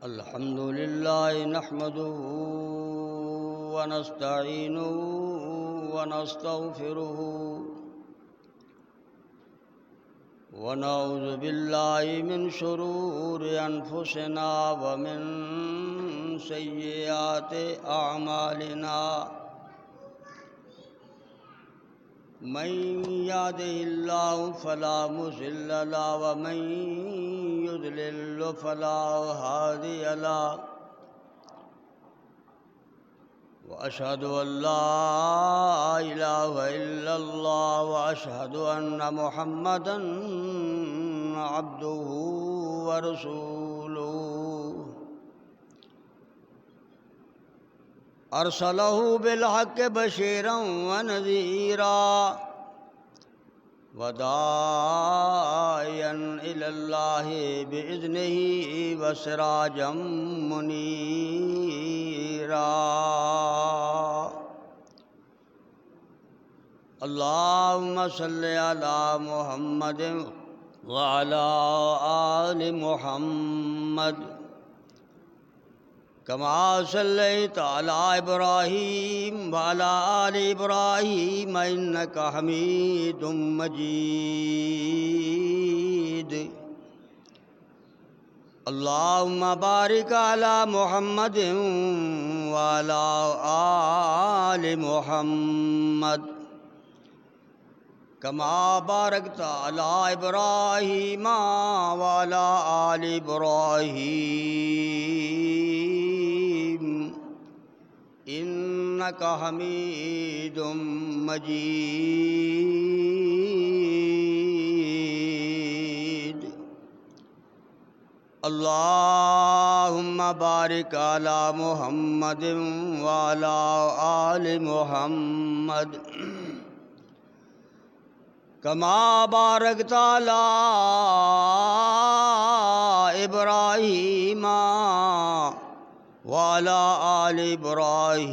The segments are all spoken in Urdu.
الحمد لله نحمده ونستعينه ونستغفره ونعوذ بالله من شرور أنفسنا ومن سيئات أعمالنا من يهده الله فلا مضل له ومن يضلل فلا هادي له وأشهد أن لا إله إلا الله وأشهد أن محمدًا عبده ورسوله أرسله بالحق بشيرا ونذيرا وداعيا إلى الله بإذنه وسراجا منيرا اللهم صل على محمد وعلى آل محمد كما صليت على إبراهيم وعلى آل إبراهيم إنك حميد مجيد اللهم بارك على محمد وعلى آل محمد كما باركت على إبراهيم وعلى آل إبراهيم إنك حميد مجيد اللهم بارك على محمد وعلى آل محمد كما باركت على إبراهيم وعلى آل إبراهيم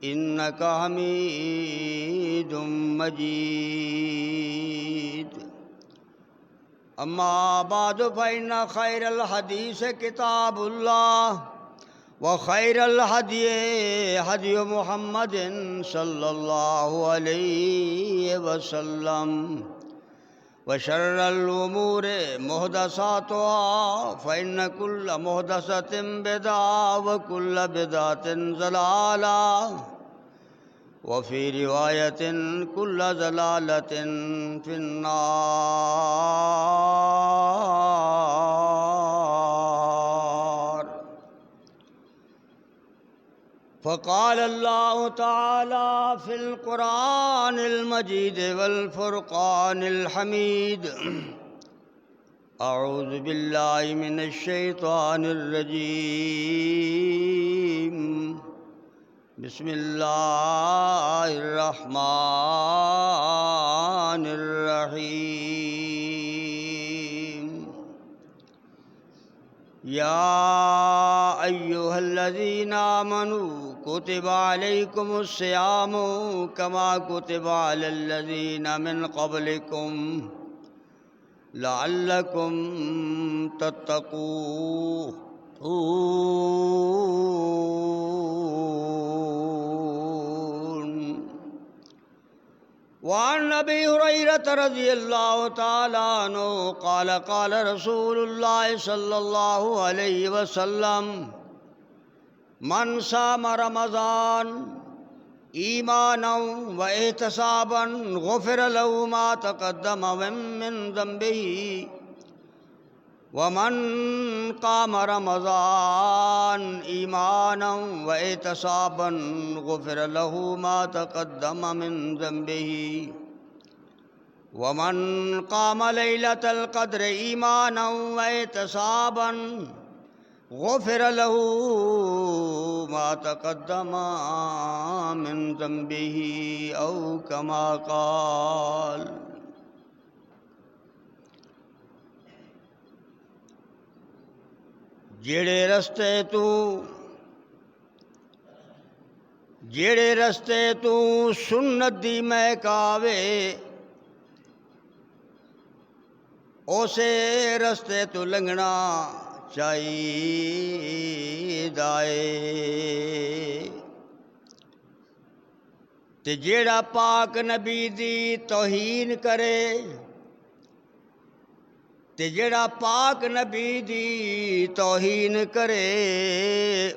إنك حميد مجيد أما بعد فإن خير الحديث كتاب الله وخير الهدي هدي محمد صلى الله عليه وسلم وشر الأمور محدثاتها فإن كل محدثة بدعة وكل بدعة ضلالة وفي رواية كل ضلالة في النار. فقال الله تعالى في القرآن المجيد والفرقان الحميد أعوذ بالله من الشيطان الرجيم بسم الله الرحمن الرحيم يا أيها الذين آمنوا كتب عليكم الصيام كما كتب على الذين من قبلكم لعلكم تتقون. وعن أبي هريرة رضي الله تعالى عنه قال قال رسول الله صلى الله عليه وسلم من صام رمضان إيمانا واحتسابا غفر له ما تقدم من ذنبه ومن قام رمضان إيمانا واحتسابا غفر له ما تقدم من ذنبه ومن قام ليلة القدر إيمانا واحتسابا غفر له ما تقدم من ذنبه أو كما قال. جڑے رستے تو سنت دی محک آوے اسے رستے تو لنگنا چاہیدا اے تے جیڑا پاک نبی دی توہین کرے تے جیڑا پاک نبی دی توہین کرے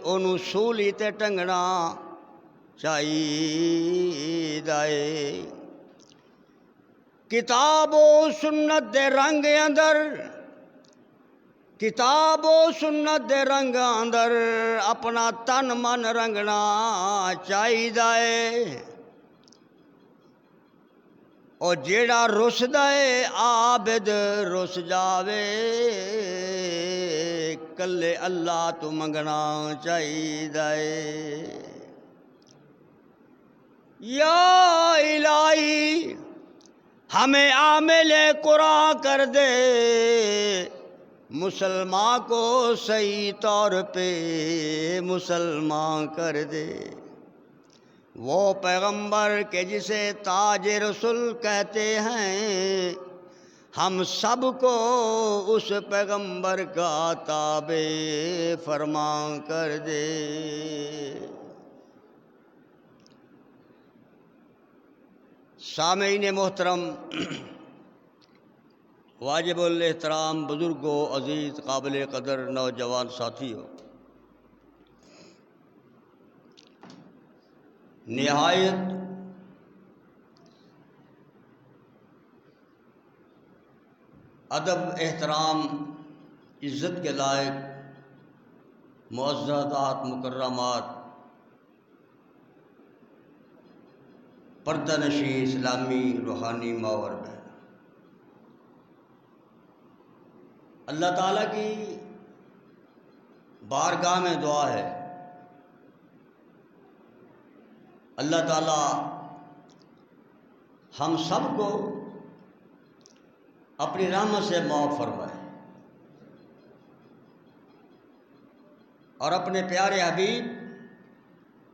انہوں سولی تے ٹنگنا چاہیدا اے کتاب و سنت دے رنگ اندر کتاب و سنت دے رنگ اندر اپنا تن من رنگنا چاہیدا اے او جیڑا رسدا اے عابد رس جاوے کلے اللہ تو منگنا چاہیدا اے یا الہی ہمیں عامل قرآن کر دے مسلمان کو صحیح طور پہ مسلمان کر دے وہ پیغمبر کے جسے تاج رسول کہتے ہیں ہم سب کو اس پیغمبر کا تابع فرمان کر دے سامعین محترم، واجب الاحترام بزرگوں، عزیز قابل قدر نوجوان ساتھیوں، نہایت ادب احترام عزت کے لائق معززات مکرمات پردہ نشین اسلامی روحانی ماور بہن، اللہ تعالیٰ کی بارگاہ میں دعا ہے اللہ تعالیٰ ہم سب کو اپنی رحمت سے معاف فرمائے اور اپنے پیارے حبیب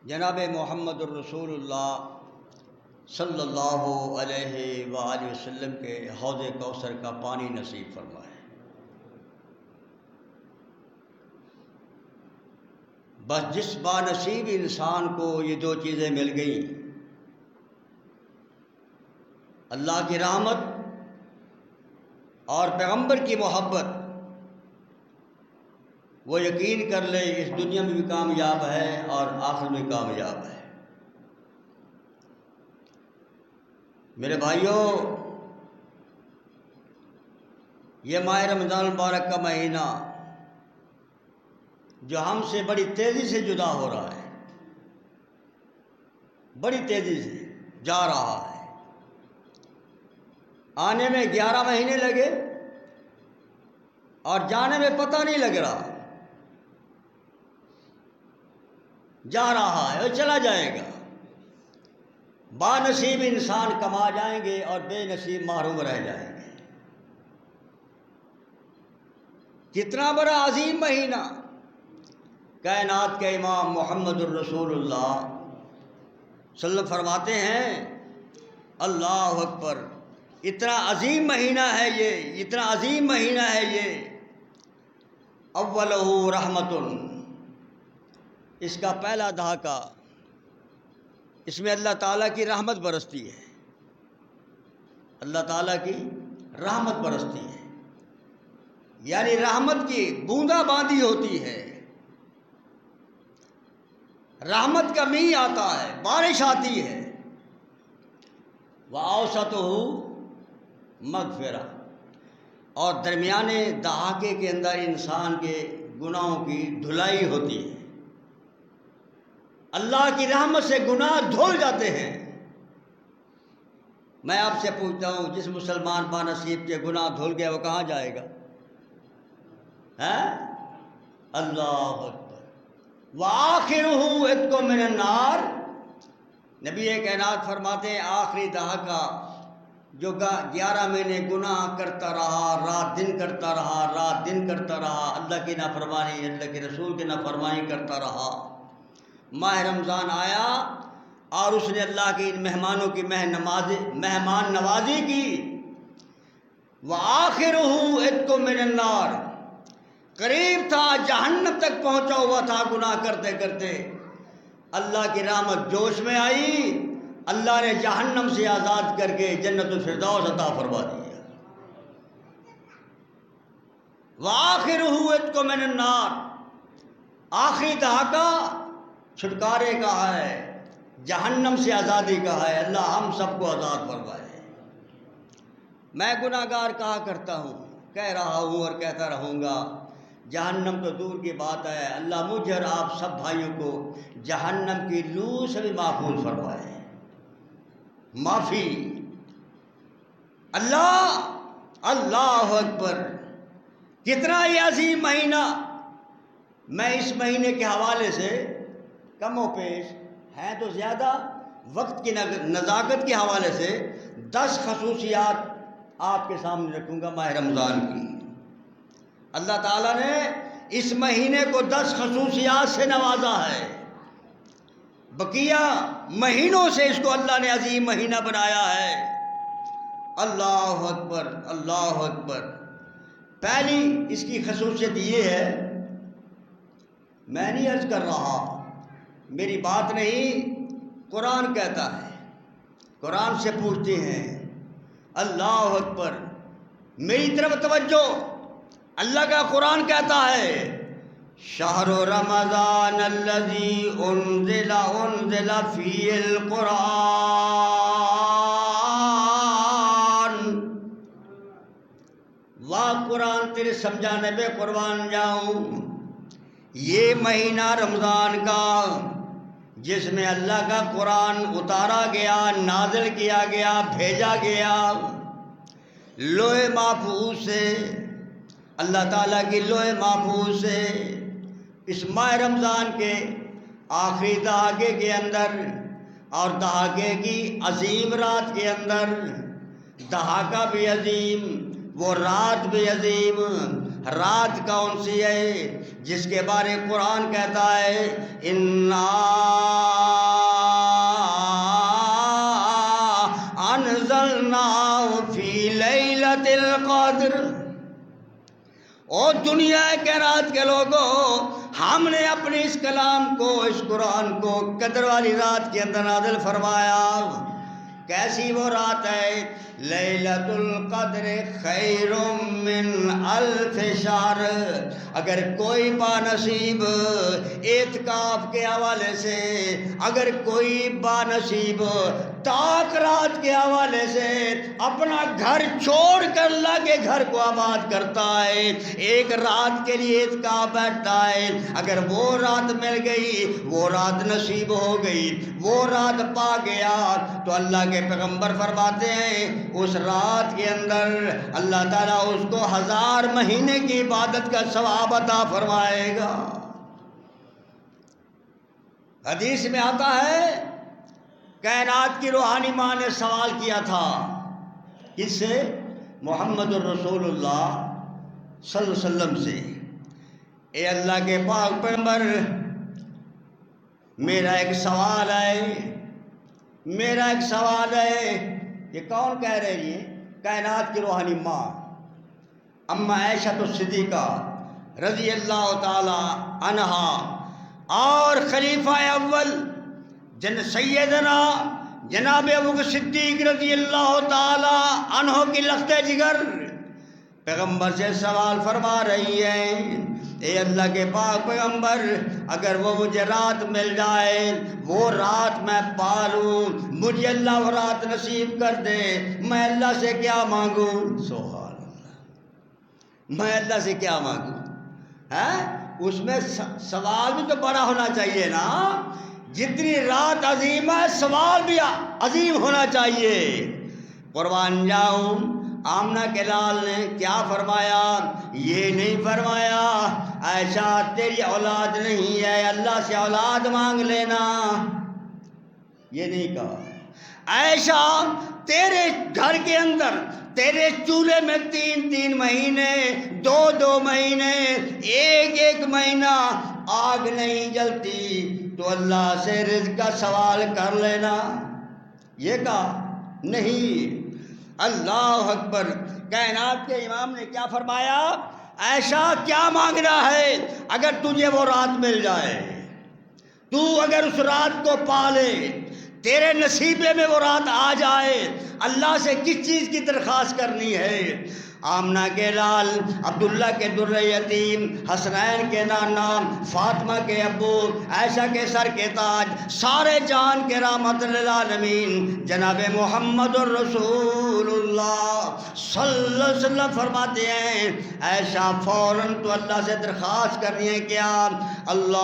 جناب محمد الرسول اللہ صلی اللہ علیہ وآلہ وسلم کے حوض کوثر کا پانی نصیب فرمائے۔ بس جس با نصیب انسان کو یہ دو چیزیں مل گئیں، اللہ کی رحمت اور پیغمبر کی محبت، وہ یقین کر لے اس دنیا میں بھی کامیاب ہے اور آخرت میں کامیاب ہے۔ میرے بھائیوں، یہ ماہ رمضان المبارک کا مہینہ جو ہم سے بڑی تیزی سے جدا ہو رہا ہے، بڑی تیزی سے جا رہا ہے، آنے میں 11 مہینے لگے اور جانے میں پتہ نہیں لگ رہا، جا رہا ہے اور چلا جائے گا۔ با نصیب انسان کما جائیں گے اور بے نصیب محروم رہ جائیں گے۔ کتنا بڑا عظیم مہینہ، کائنات کے امام محمد الرسول اللہ صلی اللہ علیہ وسلم فرماتے ہیں اللہ اکبر، اتنا عظیم مہینہ ہے یہ، اتنا عظیم مہینہ ہے یہ، اولہ رحمت، اس کا پہلا دھاکہ، اس میں اللہ تعالیٰ کی رحمت برستی ہے، اللہ تعالیٰ کی رحمت برستی ہے، یعنی رحمت کی بوندا باندی ہوتی ہے، رحمت کا می آتا ہے، بارش آتی ہے، وَأَوْسَطُهُ مغفرہ، اور درمیانے دھاکے کے اندر انسان کے گناہوں کی دھلائی ہوتی ہے، اللہ کی رحمت سے گناہ دھل جاتے ہیں۔ میں آپ سے پوچھتا ہوں، جس مسلمان با نصیب کے گناہ دھل گئے وہ کہاں جائے گا؟ اللہ اکبر۔ وآخرہ عتق من النار، نبی کائنات فرماتے ہیں آخری دھاکہ جو 11 مہینے گناہ کرتا رہا، رات دن کرتا رہا، رات دن کرتا رہا، اللہ کی نافرمانی، اللہ کے رسول کی نافرمانی کرتا رہا، ماہ رمضان آیا اور اس نے اللہ کے ان مہمانوں کی مہمان نوازی کی، وآخرہ عتق من النار، قریب تھا، جہنم تک پہنچا ہوا تھا گناہ کرتے کرتے، اللہ کی رحمت جوش میں آئی، اللہ نے جہنم سے آزاد کر کے جنت الفردوس عطا فرما دیا۔ وآخرہ عتق من النار، آخری دھاکہ چھٹکارے کا ہے، جہنم سے آزادی کا ہے، اللہ ہم سب کو آزاد فرمائے۔ میں گناہ گار کہا کرتا ہوں، کہہ رہا ہوں اور کہتا رہوں گا، جہنم تو دور کی بات ہے، اللہ مجھے اور آپ سب بھائیوں کو جہنم کی لو سے بھی محفوظ فرمائے۔ معافی، اللہ اکبر، کتنا ہی عظیم مہینہ۔ میں اس مہینے کے حوالے سے کم و پیش ہیں تو زیادہ، وقت کی نزاکت کے حوالے سے 10 خصوصیات آپ کے سامنے رکھوں گا ماہ رمضان کی۔ اللہ تعالیٰ نے اس مہینے کو 10 خصوصیات سے نوازا ہے، بقیہ مہینوں سے اس کو اللہ نے عظیم مہینہ بنایا ہے۔ اللہ اکبر، اللہ اکبر۔ پہلی اس کی خصوصیت یہ ہے، میں نہیں عرض کر رہا، میری بات نہیں، قرآن کہتا ہے، قرآن سے پوچھتے ہیں۔ اللہ اکبر، میری طرف توجہ، اللہ کا قرآن کہتا ہے، شہر رمضان الذی انزل فیہ القرآن، واہ قرآن تیرے سمجھانے پہ قربان جاؤں، یہ مہینہ رمضان کا جس میں اللہ کا قرآن اتارا گیا، نازل کیا گیا، بھیجا گیا لوح محفوظ سے، اللہ تعالیٰ کی لوح محفوظ سے، اس ماہ رمضان کے آخری دہاکے کے اندر اور دہاکے کی عظیم رات کے اندر، دہاکہ بھی عظیم، وہ رات بھی عظیم۔ رات کون سی ہے جس کے بارے قرآن کہتا ہے، اِنَّا أَنزَلْنَاهُ فِي لَيْلَةِ الْقَدْرِ۔ او دنیا کے رات کے لوگوں، ہم نے اپنے اس کلام کو، اس قرآن کو قدر والی رات کے اندر نازل فرمایا۔ کیسی وہ رات ہے؟ لیلۃ القدر خیر من الف شہر۔ اگر کوئی بانصیب اعتکاف کے حوالے سے، اگر کوئی بانصیب طاق رات کے حوالے سے اپنا گھر چھوڑ کر اللہ کے گھر کو آباد کرتا ہے، ایک رات کے لیے اعتکاف بیٹھتا ہے، اگر وہ رات مل گئی، وہ رات نصیب ہو گئی، وہ رات پا گیا، تو اللہ کے پیغمبر فرماتے ہیں اس رات کے اندر اللہ تعالیٰ اس کو 1000 مہینے کی عبادت کا ثواب عطا فرمائے گا۔ حدیث میں آتا ہے، کائنات کی روحانی ماں نے سوال کیا تھا، کس سے؟ محمد الرسول اللہ صلی اللہ علیہ وسلم سے، اے اللہ کے پاک پیغمبر، میرا ایک سوال ہے، میرا ایک سوال ہے۔ یہ کون کہہ رہی ہے؟ کائنات کی روحانی ماں اما عائشہ الصدیقہ رضی اللہ تعالی عنہا، اور خلیفہ اول سیدنا جناب ابوبکر صدیق رضی اللہ تعالی عنہ کی لخت جگر پیغمبر سے سوال فرما رہی ہے، اے اللہ کے پاک پیغمبر، اگر وہ مجھے رات مل جائے، وہ رات میں پالوں، مجھے اللہ وہ رات نصیب کر دے، میں اللہ سے کیا مانگوں؟ سبحان اللہ، میں اللہ سے کیا مانگوں؟ اس میں سوال بھی تو بڑا ہونا چاہیے نا، جتنی رات عظیم ہے سوال بھی عظیم ہونا چاہیے۔ قربان جاؤں، آمنہ کے لال نے کیا فرمایا؟ یہ نہیں فرمایا عائشہ تیری اولاد نہیں ہے، اللہ سے اولاد مانگ لینا، یہ نہیں کہا۔ عائشہ تیرے گھر کے اندر، تیرے چولہے میں 3 مہینے، 2 مہینے، ایک مہینہ آگ نہیں جلتی، تو اللہ سے رزق کا سوال کر لینا، یہ کہا نہیں۔ اللہ اکبر، کائنات کے امام نے کیا فرمایا؟ ایسا کیا مانگنا ہے اگر تجھے وہ رات مل جائے، تو اگر اس رات کو پا لے، تیرے نصیبے میں وہ رات آ جائے، اللہ سے کس چیز کی درخواست کرنی ہے؟ آمنہ کے لال، عبداللہ کے در یتیم، حسنین کے نانا، فاطمہ کے ابو، عائشہ کے سر کے تاج، سارے جان کے رحمت للعالمین جناب محمد الرسول اللہ صلی اللہ علیہ وسلم فرماتے ہیں عائشہ فوراً تو اللہ سے درخواست کرنی ہے کیا؟ اللہم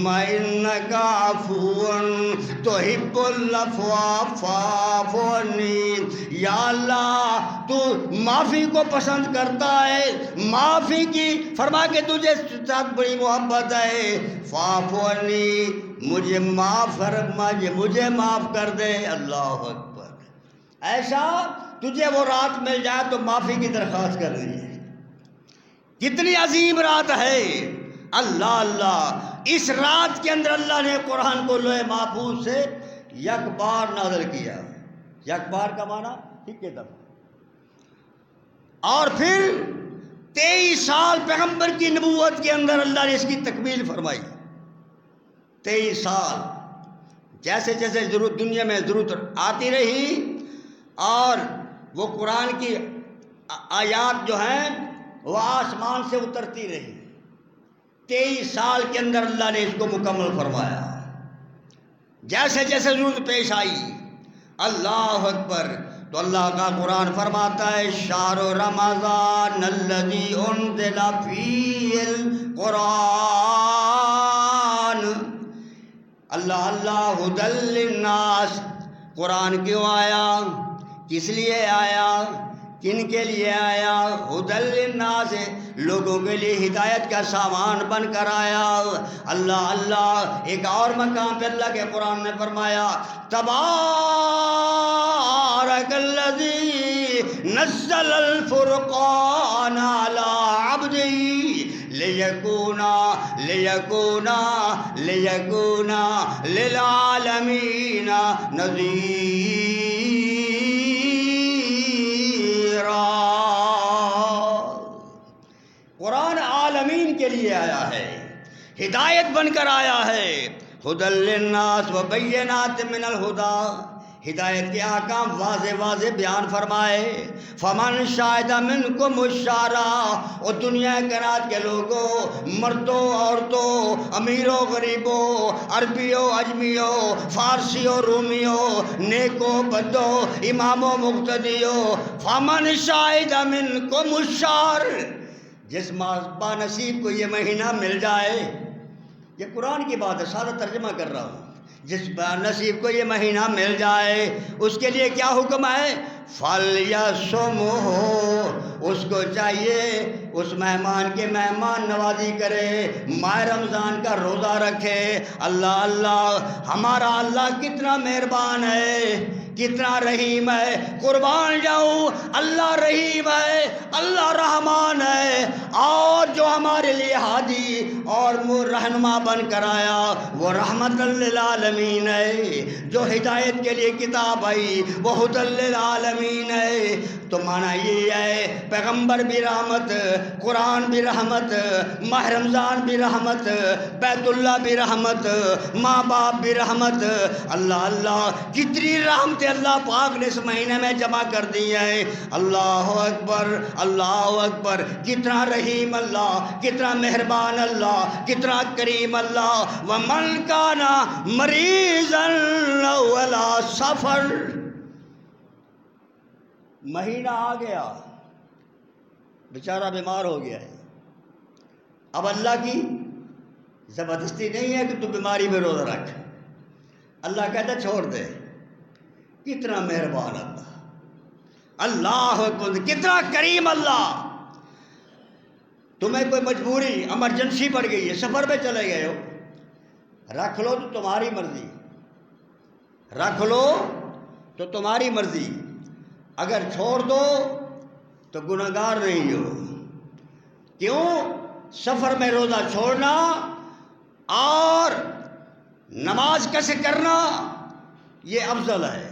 انک عفو تحب العفو فاعف عنی، یا اللہ تو معافی کو پسند کرتا ہے، معافی کی فرما کے تجھے ساتھ بڑی محبت ہے، فاعف عنی مجھے معاف کر دے۔ اللہ اکبر۔ ایسا تجھے وہ رات مل جائے تو معافی کی درخواست کر رہی ہے، کتنی عظیم رات ہے۔ اللہ اللہ، اس رات کے اندر اللہ نے قرآن کو لوح محفوظ سے یک بار نازل کیا۔ یک بار کا معنی ایک دفعہ، اور پھر 23 سال پیغمبر کی نبوت کے اندر اللہ نے اس کی تکمیل فرمائی۔ 23 سال جیسے جیسے ضرورت دنیا میں ضرورت آتی رہی اور وہ قرآن کی آیات جو ہیں وہ آسمان سے اترتی رہی، 23 سال کے اندر اللہ نے اس کو مکمل فرمایا۔ جیسے جیسے ضرورت پیش آئی، اللہ اکبر، تو اللہ کا قرآن فرماتا ہے شہر رمضان الذی انزل فیہ القرآن، اللہ اللہ ھدی للناس، قرآن کیوں آیا؟ کس لیے آیا؟ کن کے لیے آیا؟ ھدی للناس، لوگوں کے لیے ہدایت کا سامان بن کر آیا۔ اللہ اللہ، ایک اور مقام پہ اللہ کے قرآن نے فرمایا تبارک الذی نزل الفرقان علی عبدہ لیکون للعالمین نذیر۔ قرآن عالمین کے لیے آیا ہے، ہدایت بن کر آیا ہے۔ ھدی للناس وبینات من الہدی، ہدایت کے احکام واضح واضح بیان فرمائے۔ فمن شاہد منکم الشہر، اور دنیا کائنات کے لوگوں، مردوں عورتوں، امیروں غریبوں، عربیوں اجمیوں، فارسیوں رومیوں، نیکوں بدوں، اماموں مقتدیوں، فمن شاہد منکم الشہر، جس با نصیب کو یہ مہینہ مل جائے، یہ قرآن کی بات ہے، سادہ ترجمہ کر رہا ہوں، جس با نصیب کو یہ مہینہ مل جائے اس کے لیے کیا حکم ہے؟ فَلْيَصُمْهُ، اس کو چاہیے اس مہمان کے مہمان نوازی کرے، ماہ رمضان کا روزہ رکھے۔ اللہ اللہ، ہمارا اللہ کتنا مہربان ہے، کتنا رحیم ہے، قربان جاؤں، اللہ رحیم ہے، اللہ رحمان ہے، اور جو ہمارے لیے ہادی اور رہنما بن کر آیا وہ رحمت للعالمین ہے، جو ہدایت کے لیے کتاب آئی وہ ھدی للعالمین ہے۔ تو معنی یہ ہے پیغمبر بھی رحمت، قرآن بھی رحمت، ماہ رمضان بھی رحمت، بیت اللہ بھی رحمت، ماں باپ بھی رحمت۔ اللہ اللہ، کتنی رحمتیں اللہ پاک نے اس مہینے میں جمع کر دی ہیں۔ اللہ اکبر، اللہ اکبر، کتنا رحیم اللہ، کتنا مہربان اللہ، کتنا کریم اللہ۔ وَمَنْ كَانَ مَرِيضًا أَوْ عَلَىٰ سَفَرٍ، مہینہ آ گیا، بیچارہ بیمار ہو گیا ہے، اب اللہ کی زبردستی نہیں ہے کہ تو بیماری میں روزہ رکھ، اللہ کہتا چھوڑ دے۔ کتنا مہربان اللہ، اللہ اکبر، کتنا کریم اللہ۔ تمہیں کوئی مجبوری ایمرجنسی پڑ گئی ہے، سفر پہ چلے گئے ہو، رکھ لو تو تمہاری مرضی، رکھ لو تو تمہاری مرضی، اگر چھوڑ دو تو گنہگار نہیں ہو۔ کیوں؟ سفر میں روزہ چھوڑنا اور نماز کیسے کرنا یہ افضل ہے.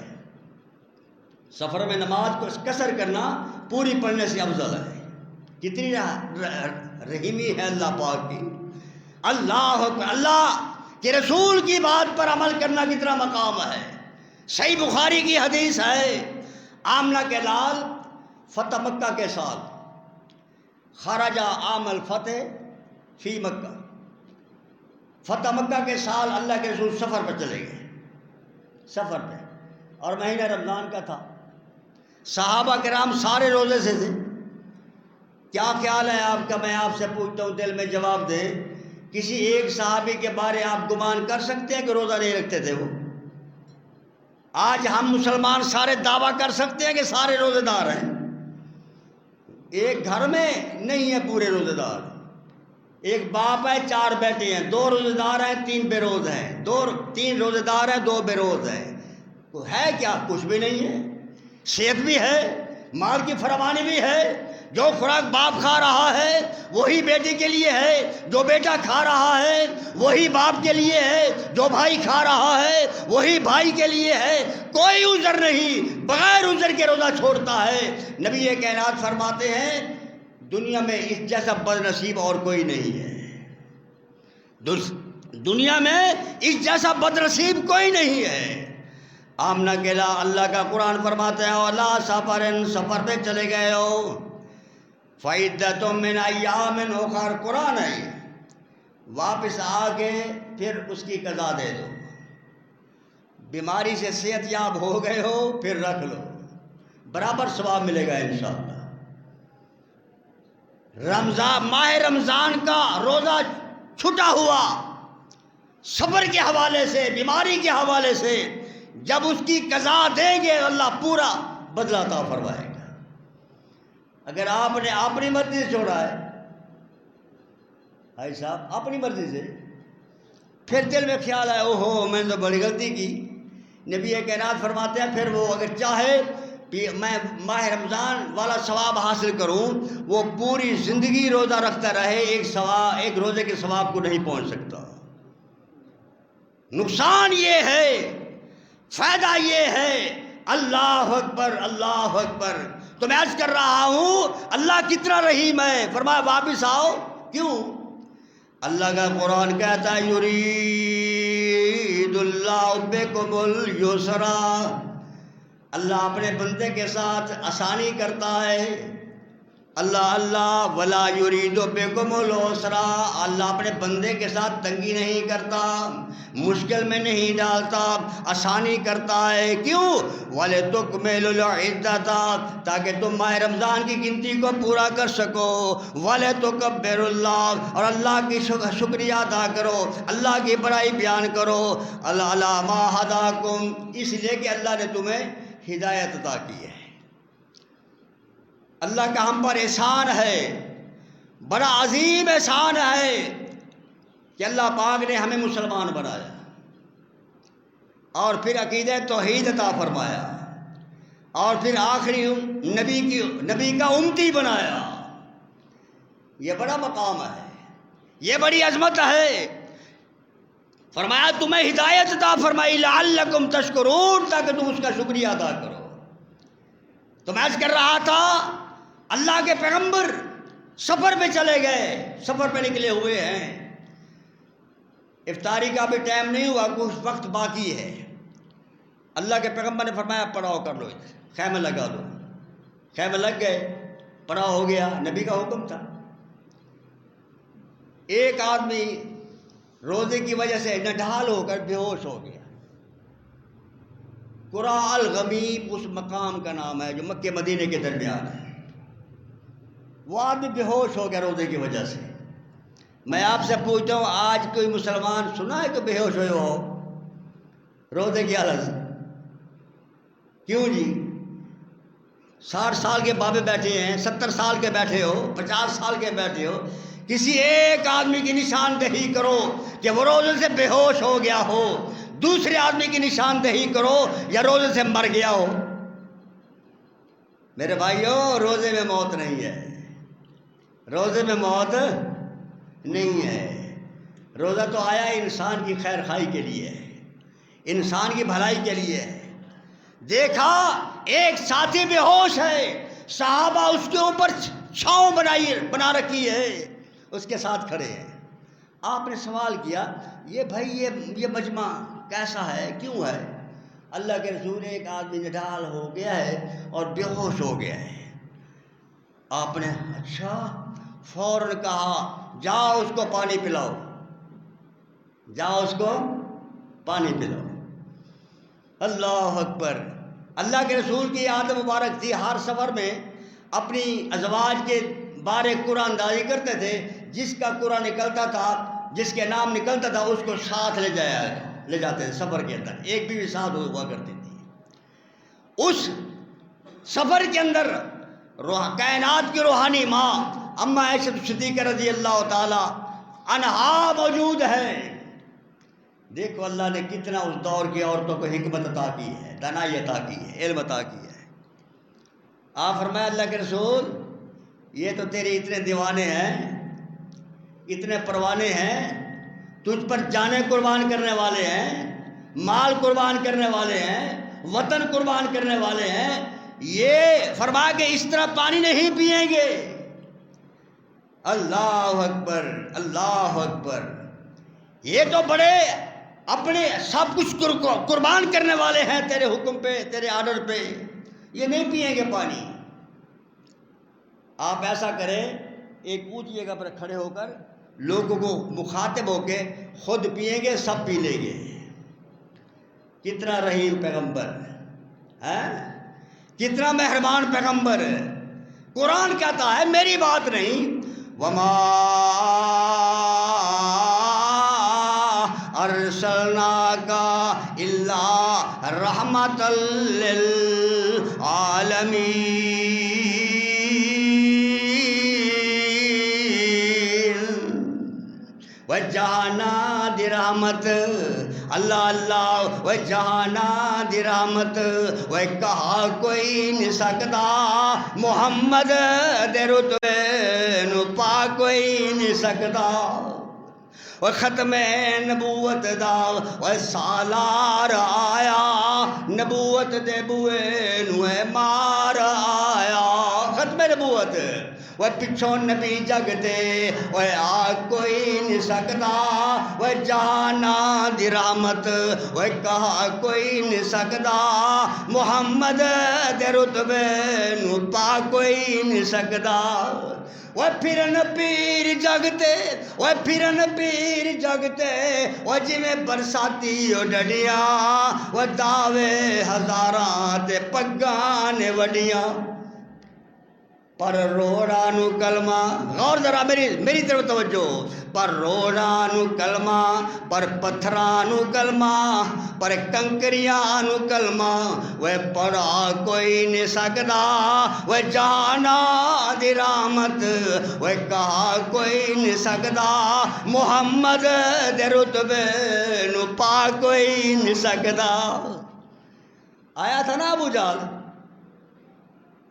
سفر میں نماز کو قصر کرنا پوری پڑھنے سے افضل ہے. کتنی رحیمی ہے اللہ پاک کی. اللہ اکبر. اللہ کے رسول کی بات پر عمل کرنا کتنا مقام ہے. صحیح بخاری کی حدیث ہے، آمنہ کے لال فتح مکہ کے سال خرجہ عام الفتح فی مکہ، فتح مکہ کے سال اللہ کے رسول سفر پر چلے گئے، سفر پہ، اور مہینہ رمضان کا تھا. صحابہ کرام سارے روزے سے تھے. کیا خیال ہے آپ کا؟ میں آپ سے پوچھتا ہوں، دل میں جواب دیں. کسی ایک صحابی کے بارے آپ گمان کر سکتے ہیں کہ روزہ نہیں رکھتے تھے وہ؟ آج ہم مسلمان سارے دعویٰ کر سکتے ہیں کہ سارے روزے دار ہیں. ایک گھر میں نہیں ہے پورے روزے دار. ایک باپ ہے، 4 بیٹے ہیں، 2 روزے دار ہیں، 3 بے روز ہیں. 3 روزے دار ہیں، 2 بے روز ہیں. تو ہے کیا؟ کچھ بھی نہیں ہے. صحت بھی ہے، مال کی فراوانی بھی ہے. جو خوراک باپ کھا رہا ہے وہی بیٹے کے لیے ہے، جو بیٹا کھا رہا ہے وہی باپ کے لیے ہے، جو بھائی کھا رہا ہے وہی بھائی کے لیے ہے. کوئی عذر نہیں، بغیر عذر کے روزہ چھوڑتا ہے. نبی کائنات فرماتے ہیں دنیا میں اس جیسا بد نصیب اور کوئی نہیں ہے. دنیا میں اس جیسا بد نصیب کوئی نہیں ہے. آمنہ کے لا اللہ کا قرآن فرماتے ہیں اللہ سفر پہ چلے گئے ہو فَعِدَّةٌ مِّنْ أَيَّامٍ أُخَرَ. قرآن ہے، واپس آ کے پھر اس کی قضا دے دو. بیماری سے صحت یاب ہو گئے ہو پھر رکھ لو، برابر ثواب ملے گا انشاءاللہ. ماہ رمضان کا روزہ چھٹا ہوا صبر کے حوالے سے، بیماری کے حوالے سے، جب اس کی قضا دیں گے اللہ پورا بدلہ عطا فرمائے گا. اگر آپ نے اپنی مرضی سے چھوڑا ہے بھائی صاحب، اپنی مرضی سے، پھر دل میں خیال آیا اوہو میں نے تو بڑی غلطی کی. نبی کائنات فرماتے ہیں پھر وہ اگر چاہے میں ماہ رمضان والا ثواب حاصل کروں، وہ پوری زندگی روزہ رکھتا رہے، ایک روزے کے ثواب کو نہیں پہنچ سکتا. نقصان یہ ہے، فائدہ یہ ہے. اللہ اکبر، اللہ اکبر. تو میں عرض کر رہا ہوں اللہ کتنا رحیم ہے. فرمایا واپس آؤ. کیوں؟ اللہ کا قرآن کہتا ہے یرید اللہ بکم الیسر. اللہ اپنے بندے کے ساتھ آسانی کرتا ہے. اللہ ولا یرید بکم العسر. اللہ اپنے بندے کے ساتھ تنگی نہیں کرتا، مشکل میں نہیں ڈالتا، آسانی کرتا ہے. کیوں؟ وَلِتُكْمِلُوا الْعِدَّةَ، تاکہ تم ماہ رمضان کی گنتی کو پورا کر سکو. وَلِتُكَبِّرُوا اللَّهَ، اور اللہ کی شکریہ ادا کرو، اللہ کی بڑائی بیان کرو. اللہ عَلَىٰ مَا هَدَاكُمْ، اس لیے کہ اللہ نے تمہیں ہدایت عطا کی ہے. اللہ کا ہم پر احسان ہے، بڑا عظیم احسان ہے کہ اللہ پاک نے ہمیں مسلمان بنایا اور پھر عقیدہ توحید عطا فرمایا اور پھر آخری نبی کا امتی بنایا. یہ بڑا مقام ہے، یہ بڑی عظمت ہے. فرمایا تمہیں ہدایت عطا فرمائی لعلکم تشکرون، تاکہ تم اس کا شکریہ ادا کرو. تو میں عرض کر رہا تھا اللہ کے پیغمبر سفر پہ چلے گئے، سفر پہ نکلے ہوئے ہیں. افطاری کا بھی ٹائم نہیں ہوا، کچھ وقت باقی ہے. اللہ کے پیغمبر نے فرمایا پڑاؤ کر لو، ادھر خیمہ لگا دو. خیمہ لگ گئے، پڑاؤ ہو گیا، نبی کا حکم تھا. ایک آدمی روزے کی وجہ سے نڈھال ہو کر بے ہوش ہو گیا. قرا الغمیب اس مقام کا نام ہے جو مکہ مدینے کے درمیان ہے. وہ آدمی بے ہوش ہو گیا روزے کی وجہ سے. میں آپ سے پوچھتا ہوں آج کوئی مسلمان سنا ہے کہ بے ہوش ہوئے ہو روزے کی حالت سے؟ کیوں جی؟ 60 سال کے بابے بیٹھے ہیں، 70 سال کے بیٹھے ہو، 50 سال کے بیٹھے ہو، کسی ایک آدمی کی نشاندہی کرو کہ وہ روزے سے بے ہوش ہو گیا ہو، دوسرے آدمی کی نشاندہی کرو یا روزے سے مر گیا ہو. میرے بھائیو، روزے میں موت نہیں ہے، روزے میں موت نہیں ہے. روزہ تو آیا انسان کی خیر خائی کے لیے ہے، انسان کی بھلائی کے لیے ہے۔ دیکھا ایک ساتھی بے ہوش ہے، صحابہ اس کے اوپر چھاؤں بنا رکھی ہے، اس کے ساتھ کھڑے ہیں۔ آپ نے سوال کیا یہ بھائی یہ مجمع کیسا ہے، کیوں ہے؟ اللہ کے رسول ایک آدمی نڈال ہو گیا ہے اور بے ہوش ہو گیا ہے۔ آپ نے اچھا، فوراً کہا جاؤ اس کو پانی پلاؤ، جاؤ اس کو پانی پلاؤ۔ اللہ اکبر۔ اللہ کے رسول کی عادت مبارک تھی، ہر سفر میں اپنی ازواج کے بارے قرآن اندازی کرتے تھے، جس کا قرآن نکلتا تھا، جس کے نام نکلتا تھا، اس کو ساتھ لے جاتے تھے سفر کے اندر، ایک بھی ساتھ ہوا کرتی تھی۔ اس سفر کے اندر کائنات کی روحانی ماں اما عائشہ صدیقہ رضی اللہ تعالی عنہا موجود ہے۔ دیکھو اللہ نے کتنا اس دور کی عورتوں کو حکمت عطا کی ہے، دانائی عطا کی ہے، علم عطا کی ہے۔ آپ فرمایا اللہ کے رسول یہ تو تیرے اتنے دیوانے ہیں، اتنے پروانے ہیں، تجھ پر جانیں قربان کرنے والے ہیں، مال قربان کرنے والے ہیں، وطن قربان کرنے والے ہیں، یہ فرما کہ اس طرح پانی نہیں پئیں گے۔ اللہ اکبر، اللہ اکبر۔ یہ تو بڑے اپنے سب کچھ قربان کرنے والے ہیں تیرے حکم پہ، تیرے آرڈر پہ، یہ نہیں پئیں گے پانی۔ آپ ایسا کریں، ایک اونچی جگہ پر کھڑے ہو کر لوگوں کو مخاطب ہو کے خود پئیں گے، سب پی لیں گے۔ کتنا رحیم پیغمبر ہے، کتنا مہربان پیغمبر ہے۔ قرآن کہتا ہے میری بات نہیں، وما ارسلناک الا رحمۃ للعالمین، وجہانا دی رحمت، اللہ اللہ وجہانا دی رحمت، وہ کہا کوئی نہیں سکتا محمد دے رتبے نو پا کوئی نہیں سکتا۔ وہ ختم نبوت دا وہ سالار آیا، نبوت دے بوئے نو مار آیا۔ ختم نبوت وہ پچھوں نبی جگ دے وہ آ کوئی نہیں سکتا، وہ جہانا دی رحمت وہ کہا کوئی نہیں سکتا محمد دے رتبے نو پا کوئی نہیں سکتا۔ وہ پھرن پیر جگتے، وہ پھرن پیر جگتے، وہ جی میں برساتی او ڈڈیاں، وہ دعوے ہزاراں تے پگاں نے وڈیاں، پر روڑا نو کلمہ، غور ذرا میری طرف توجہ، پر روڑا نو کلمہ، پر پتھراں نو کلمہ، پر کنکریاں نو کلمہ، وہ پڑھا کوئی نہیں سکدا، وہ جانا دی رحمت وہ کہا کوئی نہیں سکدا، محمد دے رتبے نو پا کوئی نہیں سکدا۔ آیا تھا نا ابو جہل،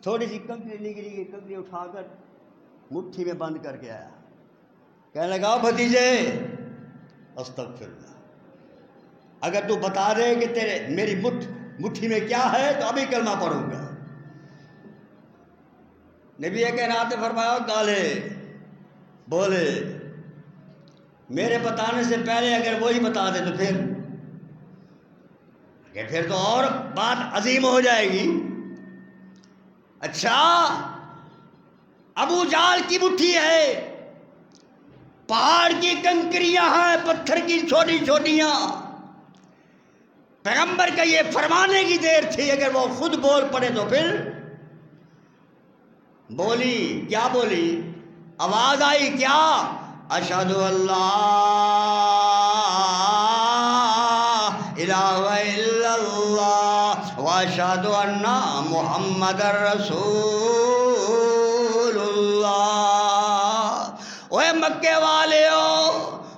تھوڑی سی کنکری نکلی، کنکری اٹھا کر مٹھی میں بند کر کے آیا، کہنے لگا بھتیجے استغفر اللہ، اگر تو بتا دے کہ تیرے میری مٹھی میں کیا ہے تو ابھی کلمہ پڑھوں گا۔ نبی کائنات نے فرمایا گالے بولے، میرے بتانے سے پہلے اگر وہی بتا دے تو پھر تو اور بات عظیم ہو جائے گی۔ اچھا ابو جہل کی مٹھی ہے، پہاڑ کی کنکریاں ہیں، پتھر کی چھوٹی چھوٹیاں، پیغمبر کا یہ فرمانے کی دیر تھی، اگر وہ خود بول پڑے تو پھر بولی کیا، بولی آواز آئی کیا، اشہد اللہ الہ الا اللہ واشہد ان محمد رسول اللہ۔ اوے مکے والے او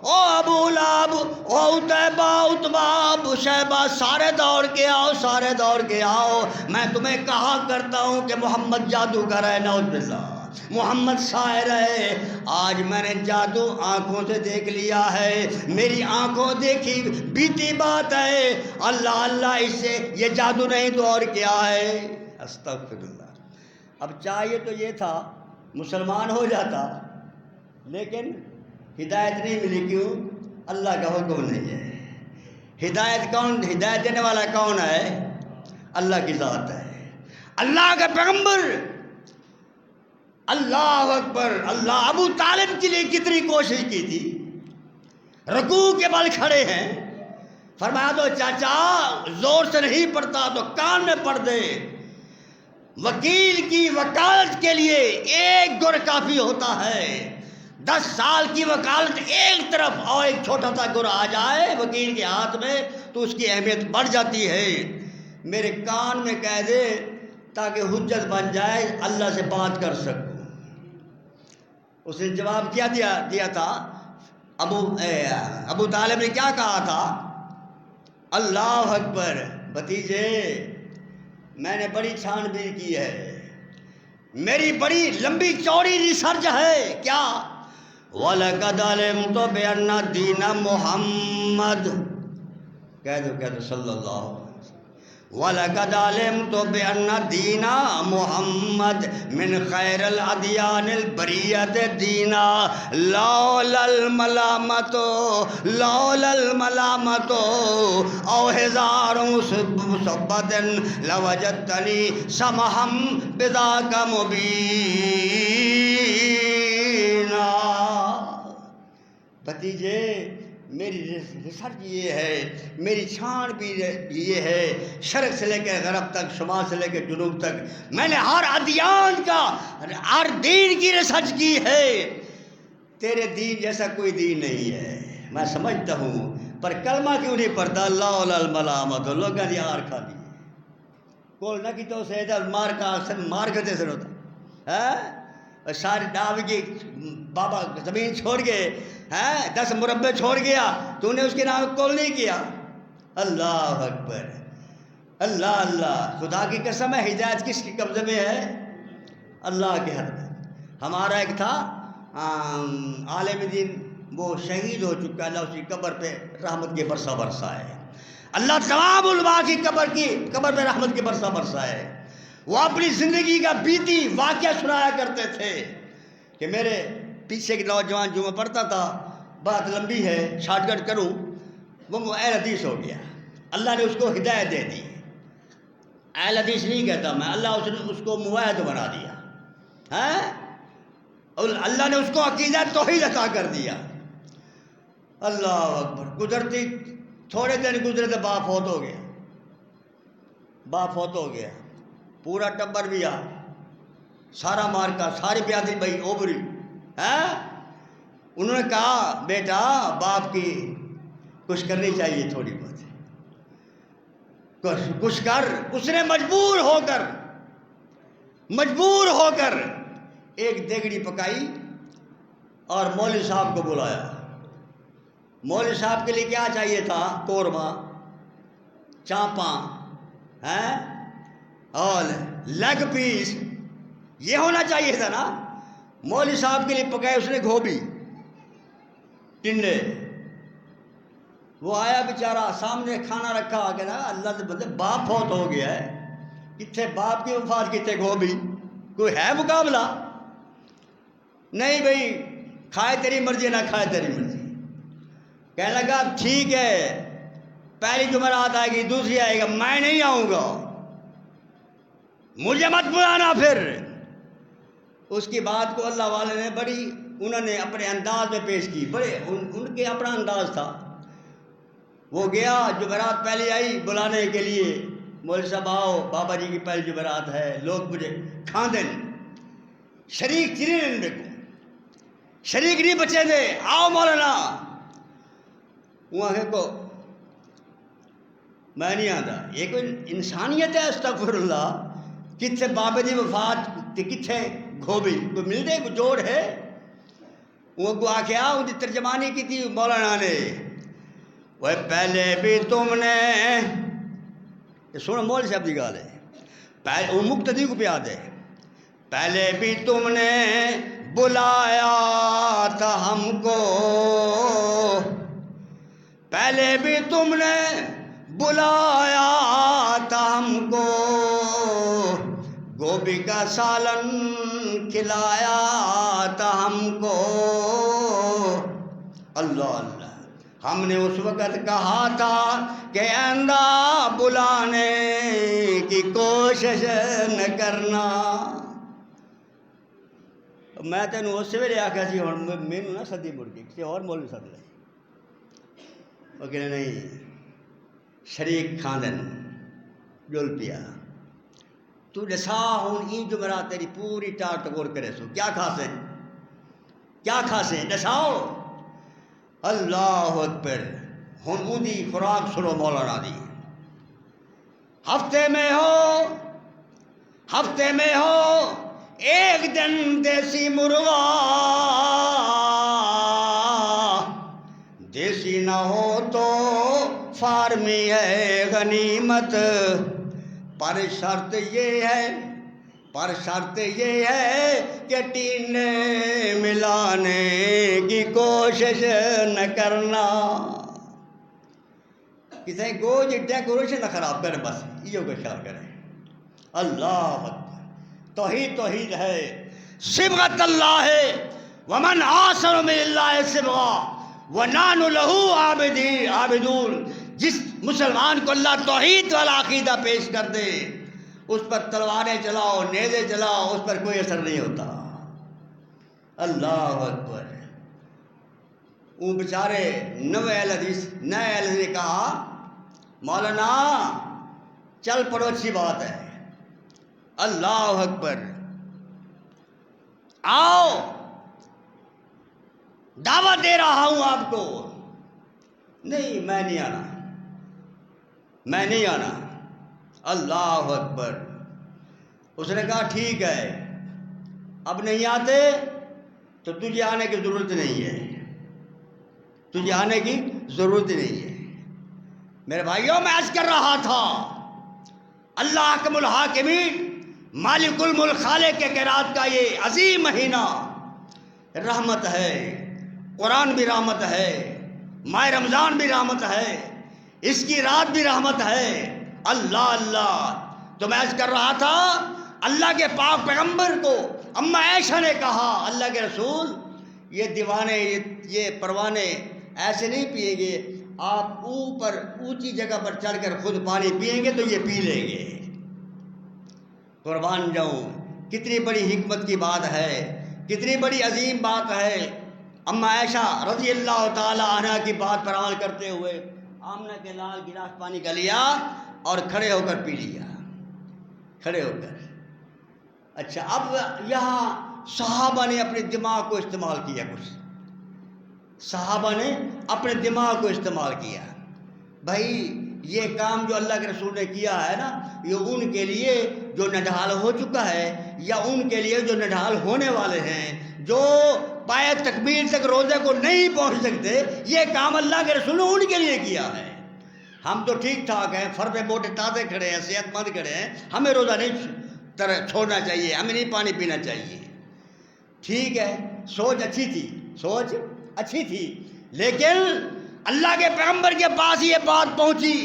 ابو لہب، او عتیبہ، عتبہ، ابو شیبہ، سارے دوڑ کے آؤ، سارے دوڑ کے آؤ، میں تمہیں کہا کرتا ہوں کہ محمد جادوگر ہے، نعوذ باللہ، محمد شاعر ہے، آج میں نے جادو آنکھوں سے دیکھ لیا ہے، میری آنکھوں دیکھی بیتی بات ہے، اللہ اللہ اس سے یہ جادو نہیں تو اور کیا ہے۔ استغفر اللہ۔ اب چاہیے تو یہ تھا مسلمان ہو جاتا، لیکن ہدایت نہیں ملی، کیوں؟ اللہ کا حکم نہیں ہے۔ ہدایت دینے والا کون ہے؟ اللہ کی ذات ہے۔ اللہ کا پیغمبر، اللہ اکبر، اللہ ابو طالب کے لیے کتنی کوشش کی تھی، رکوع کے بل کھڑے ہیں، فرمایا تو چاچا زور سے نہیں پڑتا تو کان میں پڑ دے، وکیل کی وکالت کے لیے ایک گر کافی ہوتا ہے، 10 سال کی وکالت ایک طرف اور ایک چھوٹا سا گر آ جائے وکیل کے ہاتھ میں تو اس کی اہمیت بڑھ جاتی ہے، میرے کان میں کہہ دے تاکہ حجت بن جائے، اللہ سے بات کر سکوں۔ اس نے جواب کیا دیا تھا، ابو طالب نے کیا کہا تھا؟ اللہ اکبر، بھتیجے میں نے بڑی چھان بین کی ہے، میری بڑی لمبی چوڑی ریسرچ ہے، کیا؟ وَلَقَدْ عَلِمْتُ بِأَنَّ دِينَ مُحَمَّد، کہہ دو صلی اللہ علیہ وسلم، وَلَقَدْ عَلِمْتُ بِأَنَّ دِينَ مُحَمَّد مِنْ خَيْرِ الْأَدْيَانِ الْبَرِيَّةِ دِينًا لَوْلَا الْمَلَامَةُ أَوْ هِزَارُ مُصَبَّةٍ لَوَجَدْتَنِي سَمَحًا بِذَاكَ مُبِينًا۔ بھتیجے میری ریسرچ یہ ہے، میری چھان بھی یہ ہے، شرق سے لے کے غرب تک، شمال سے لے کے جنوب تک، میں نے ہر ادیان کا، ہر دین کی ریسرچ کی ہے، تیرے دین جیسا کوئی دین نہیں ہے، میں سمجھتا ہوں، پر کلمہ کیوں نہیں پڑھتا؟ اللہ الملامت، لوگوں نے آر کھا دی کول نہ کی تو سیدہ مار کرتے سر ہوتا ہے، ساری ڈاو کی بابا زمین چھوڑ گئے، 10 مربع چھوڑ گیا، تو نے اس کے نام کول نہیں کیا؟ اللہ اکبر، اللہ اللہ، خدا کی قسم ہے، ہدایت کس کے قبضے میں ہے؟ اللہ کے ہاتھ میں۔ ہمارا ایک تھا عالم دین، وہ شہید ہو چکا، اللہ اس کی قبر پہ رحمت کے برسا برسائے، اللہ تمام علماء کی قبر پہ رحمت کے برسا برسائے۔ وہ اپنی زندگی کا بیتی واقعہ سنایا کرتے تھے کہ میرے پیچھے کے نوجوان جو میں پڑھتا تھا، بات لمبی ہے، شارٹ کٹ کروں، وہ اہل حدیث ہو گیا، اللہ نے اس کو ہدایت دے دی، اہل حدیث نہیں کہتا میں، اللہ اس کو موحد بنا دیا، اللہ نے اس کو عقیدہ توحید عطا کر دیا۔ اللہ اکبر، گزرتی تھوڑے دن گزرے تو باپ فوت ہو گیا، پورا ٹبر بھی آ، سارا مارکا، ساری بیادری بھائی اوبری، انہوں نے کہا بیٹا باپ کی کچھ کرنی چاہیے، تھوڑی بہت کچھ کر۔ اس نے مجبور ہو کر ایک دیگڑی پکائی اور مولوی صاحب کو بلایا۔ مولوی صاحب کے لیے کیا چاہیے تھا؟ قورمہ، چانپاں اور لیگ پیس، یہ ہونا چاہیے تھا نا۔ مولوی صاحب کے لیے پکائے اس نے گھوبی، ٹنڈے۔ وہ آیا بیچارہ، سامنے کھانا رکھا کہ نا اللہ کے بندے باپ فوت ہو گیا ہے، کتنے باپ کی وفات، کتنے گھوبی، کوئی ہے مقابلہ؟ نہیں بھائی، کھائے تیری مرضی نہ کھائے تیری مرضی۔ کہنے لگا ٹھیک ہے، پہلی جمعرات آئے گی، دوسری آئے گا، میں نہیں آؤں گا، مجھے مت بلانا پھر۔ اس کی بات کو اللہ والے نے انہوں نے اپنے انداز میں پیش کی، ان کے اپنا انداز تھا۔ وہ گیا، جمعرات پہلے آئی بلانے کے لیے، مولوی صاحب آؤ، بابا جی کی پہلی جمعرات ہے، لوگ مجھے کھاندن شریک چرین دیکھو، شریک نہیں بچے دے، آؤ مولانا۔ وہاں کو میں نہیں آتا، یہ کوئی انسانیت ہے؟ استغفر اللہ، کتنے بابے دی وفات کتنے گھوبی، کوئی مل دے، کوئی جوڑ ہے؟ وہ کو آ کے ان کی ترجمانی کی تھی مولانا نے، وہ پہلے بھی تم نے، سونا مول صاحب کی گال ہے، وہ مقتدی کو پیاد ہے، پہلے بھی تم نے بلایا تھا ہم کو، پہلے بھی تم نے بلایا تھا ہم کو، گوبھی کا سالن کھلایا تھا ہم کو۔ اللہ اللہ، ہم نے اس وقت کہا تھا کہ آئندہ بلانے کی کوشش نہ کرنا۔ میں تینوں اس ویلے آخیا سی ہن مینوں نہ سدی مڑ کے کسی اور مولوی سد لے، وہ کہ نہیں شریک کھاندن جل پیا تو دسا ہوں این جمعرات تیری پوری ٹار ٹکور کرے سو کیا کھاسیں، کیا کھاسیں دساؤ۔ اللہ اکبر، ہن اون دی خوراک سنو مولانا دی۔ ہفتے میں ہو ایک دن دیسی مرغا، دیسی نہ ہو تو فارمی ہے غنیمت، پر شرط یہ ہے کہ ٹینے ملانے کی کوشش نہ کرنا۔ کسی گوج ڈیکوریشن نہ خراب کریں، بس یہ کوئی خیال کریں۔ اللہ اکبر، توحید ہے، صبغۃ اللہ ہے، ومن احسن من اللہ صبغہ ونحن لہ عابدون۔ جس مسلمان کو اللہ توحید والا عقیدہ پیش کر دے، اس پر تلواریں چلاؤ، نیزے چلاؤ، اس پر کوئی اثر نہیں ہوتا۔ اللہ اکبر۔ وہ بیچارے نئے حدیث نے کہا مولانا چل پڑو، اچھی بات ہے۔ اللہ اکبر، آؤ دعوت دے رہا ہوں آپ کو۔ نہیں میں نہیں آنا۔ اللہ اکبر۔ اس نے کہا ٹھیک ہے، اب نہیں آتے تو تجھے آنے کی ضرورت نہیں ہے، تجھے آنے کی ضرورت نہیں ہے۔ میرے بھائیوں، میں عرض کر رہا تھا اللہ حکم الحاکمین مالک الملک خالق کے قرات کا یہ عظیم مہینہ رحمت ہے، قرآن بھی رحمت ہے، ماہ رمضان بھی رحمت ہے، اس کی رات بھی رحمت ہے۔ اللہ اللہ، تو میں عرض کر رہا تھا اللہ کے پاک پیغمبر کو اما عائشہ نے کہا اللہ کے رسول یہ دیوانے یہ پروانے ایسے نہیں پئیں گے، آپ اوپر اونچی جگہ پر چڑھ کر خود پانی پئیں گے تو یہ پی لیں گے۔ قربان جاؤں، کتنی بڑی حکمت کی بات ہے، کتنی بڑی عظیم بات ہے۔ اما عائشہ رضی اللہ تعالی عنہ کی بات پر عمل کرتے ہوئے آمنہ کے لال گلاس پانی کا لیا اور کھڑے ہو کر پی لیا، کھڑے ہو کر۔ اچھا، اب یہاں صحابہ نے اپنے دماغ کو استعمال کیا، کچھ صحابہ نے اپنے دماغ کو استعمال کیا۔ بھائی یہ کام جو اللہ کے رسول نے کیا ہے نا، یہ ان کے لیے جو نڈھال ہو چکا ہے یا ان کے لیے جو نڈھال ہونے والے ہیں، جو پائے تکبیر تک روزے کو نہیں پہنچ سکتے، یہ کام اللہ کے رسول نے ان کے لیے کیا ہے۔ ہم تو ٹھیک ٹھاک ہیں، فر پہ موٹے تازے کھڑے ہیں، صحت مند کھڑے ہیں، ہمیں روزہ نہیں چھوڑنا چاہیے، ہمیں نہیں پانی پینا چاہیے۔ ٹھیک ہے، سوچ اچھی تھی، لیکن اللہ کے پیغمبر کے پاس یہ بات پہنچی،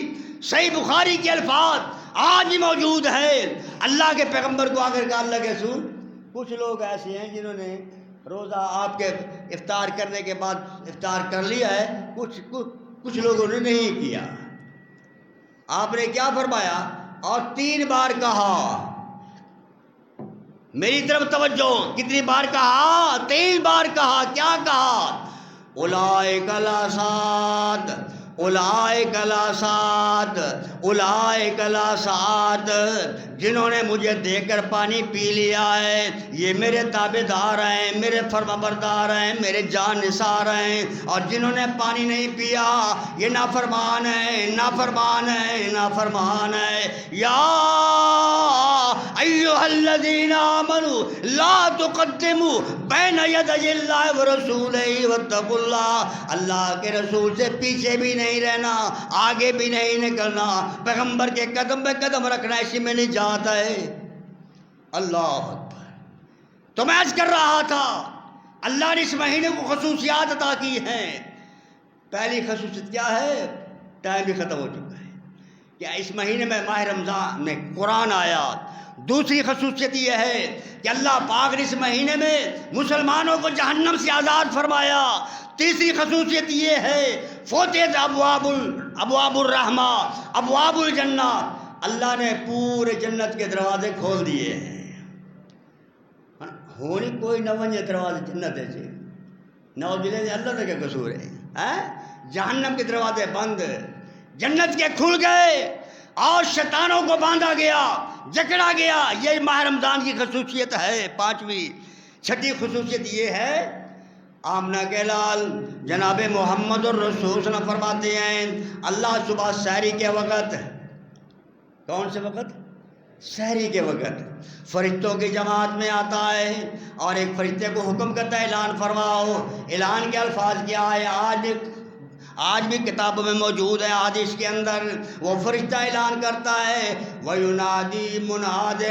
صحیح بخاری کے الفاظ آج بھی موجود ہے۔ اللہ کے پیغمبر کو آخر کہا اللہ کے رسول، کچھ لوگ ایسے ہیں جنہوں نے روزہ آپ کے افطار کرنے کے بعد افطار کر لیا ہے، کچھ لوگوں نے نہیں کیا۔ آپ نے کیا فرمایا؟ اور 3 بار کہا، میری طرف توجہ، کتنی بار کہا؟ 3 بار کہا۔ کیا کہا؟ اولئک الاساد، اولئک الاساد، اولئک الاساد، جنہوں نے مجھے دے کر پانی پی لیا ہے یہ میرے تابع دار ہیں، میرے فرما بردار ہیں، میرے جان نثار ہیں، اور جنہوں نے پانی نہیں پیا یہ نافرمان ہیں، نافرمان ہیں، نافرمان ہیں۔ یا ایھا الذین آمنوا لا تقدموا بین یدی اللہ ورسولہ واتقوا اللہ، اللہ کے رسول سے پیچھے بھی نہیں رہنا، آگے بھی نہیں نکلنا، پیغمبر کے قدم پہ قدم رکھنا، اسی میں نجات ہے۔ اللہ اکبر۔ تو میں عرض کر رہا تھا اللہ نے اس مہینے کو خصوصیات عطا کی ہیں. پہلی خصوصیت کیا ہے؟ ٹائم بھی ختم ہو چکا ہے کہ اس مہینے میں ماہ رمضان میں قرآن آیا. دوسری خصوصیت یہ ہے کہ اللہ پاک نے اس مہینے میں مسلمانوں کو جہنم سے آزاد فرمایا. تیسری خصوصیت یہ ہے فتحت ابواب الرحمہ ابواب الجنہ، اللہ نے پورے جنت کے دروازے کھول دیے ہیں. ہونی کوئی نہ ونجے دروازے جنت ہے نعوذ باللہ، اللہ کا کیا قصور ہے؟ جہنم کے دروازے بند، جنت کے کھل گئے اور شیطانوں کو باندھا گیا، جکڑا گیا. یہ ماہ رمضان کی خصوصیت ہے. پانچویں چھٹی خصوصیت یہ ہے، آمنہ کے لال جناب محمد الرسول صلی اللہ علیہ وسلم فرماتے ہیں اللہ صبح سحری کے وقت، کون سے وقت؟ سحری کے وقت فرشتوں کی جماعت میں آتا ہے اور ایک فرشتے کو حکم کرتا ہے اعلان فرماؤ. اعلان کے الفاظ کیا ہے؟ آج بھی کتابوں میں موجود ہے، حدیث کے اندر وہ فرشتہ اعلان کرتا ہے وَيُنَادِي مُنَادٍ،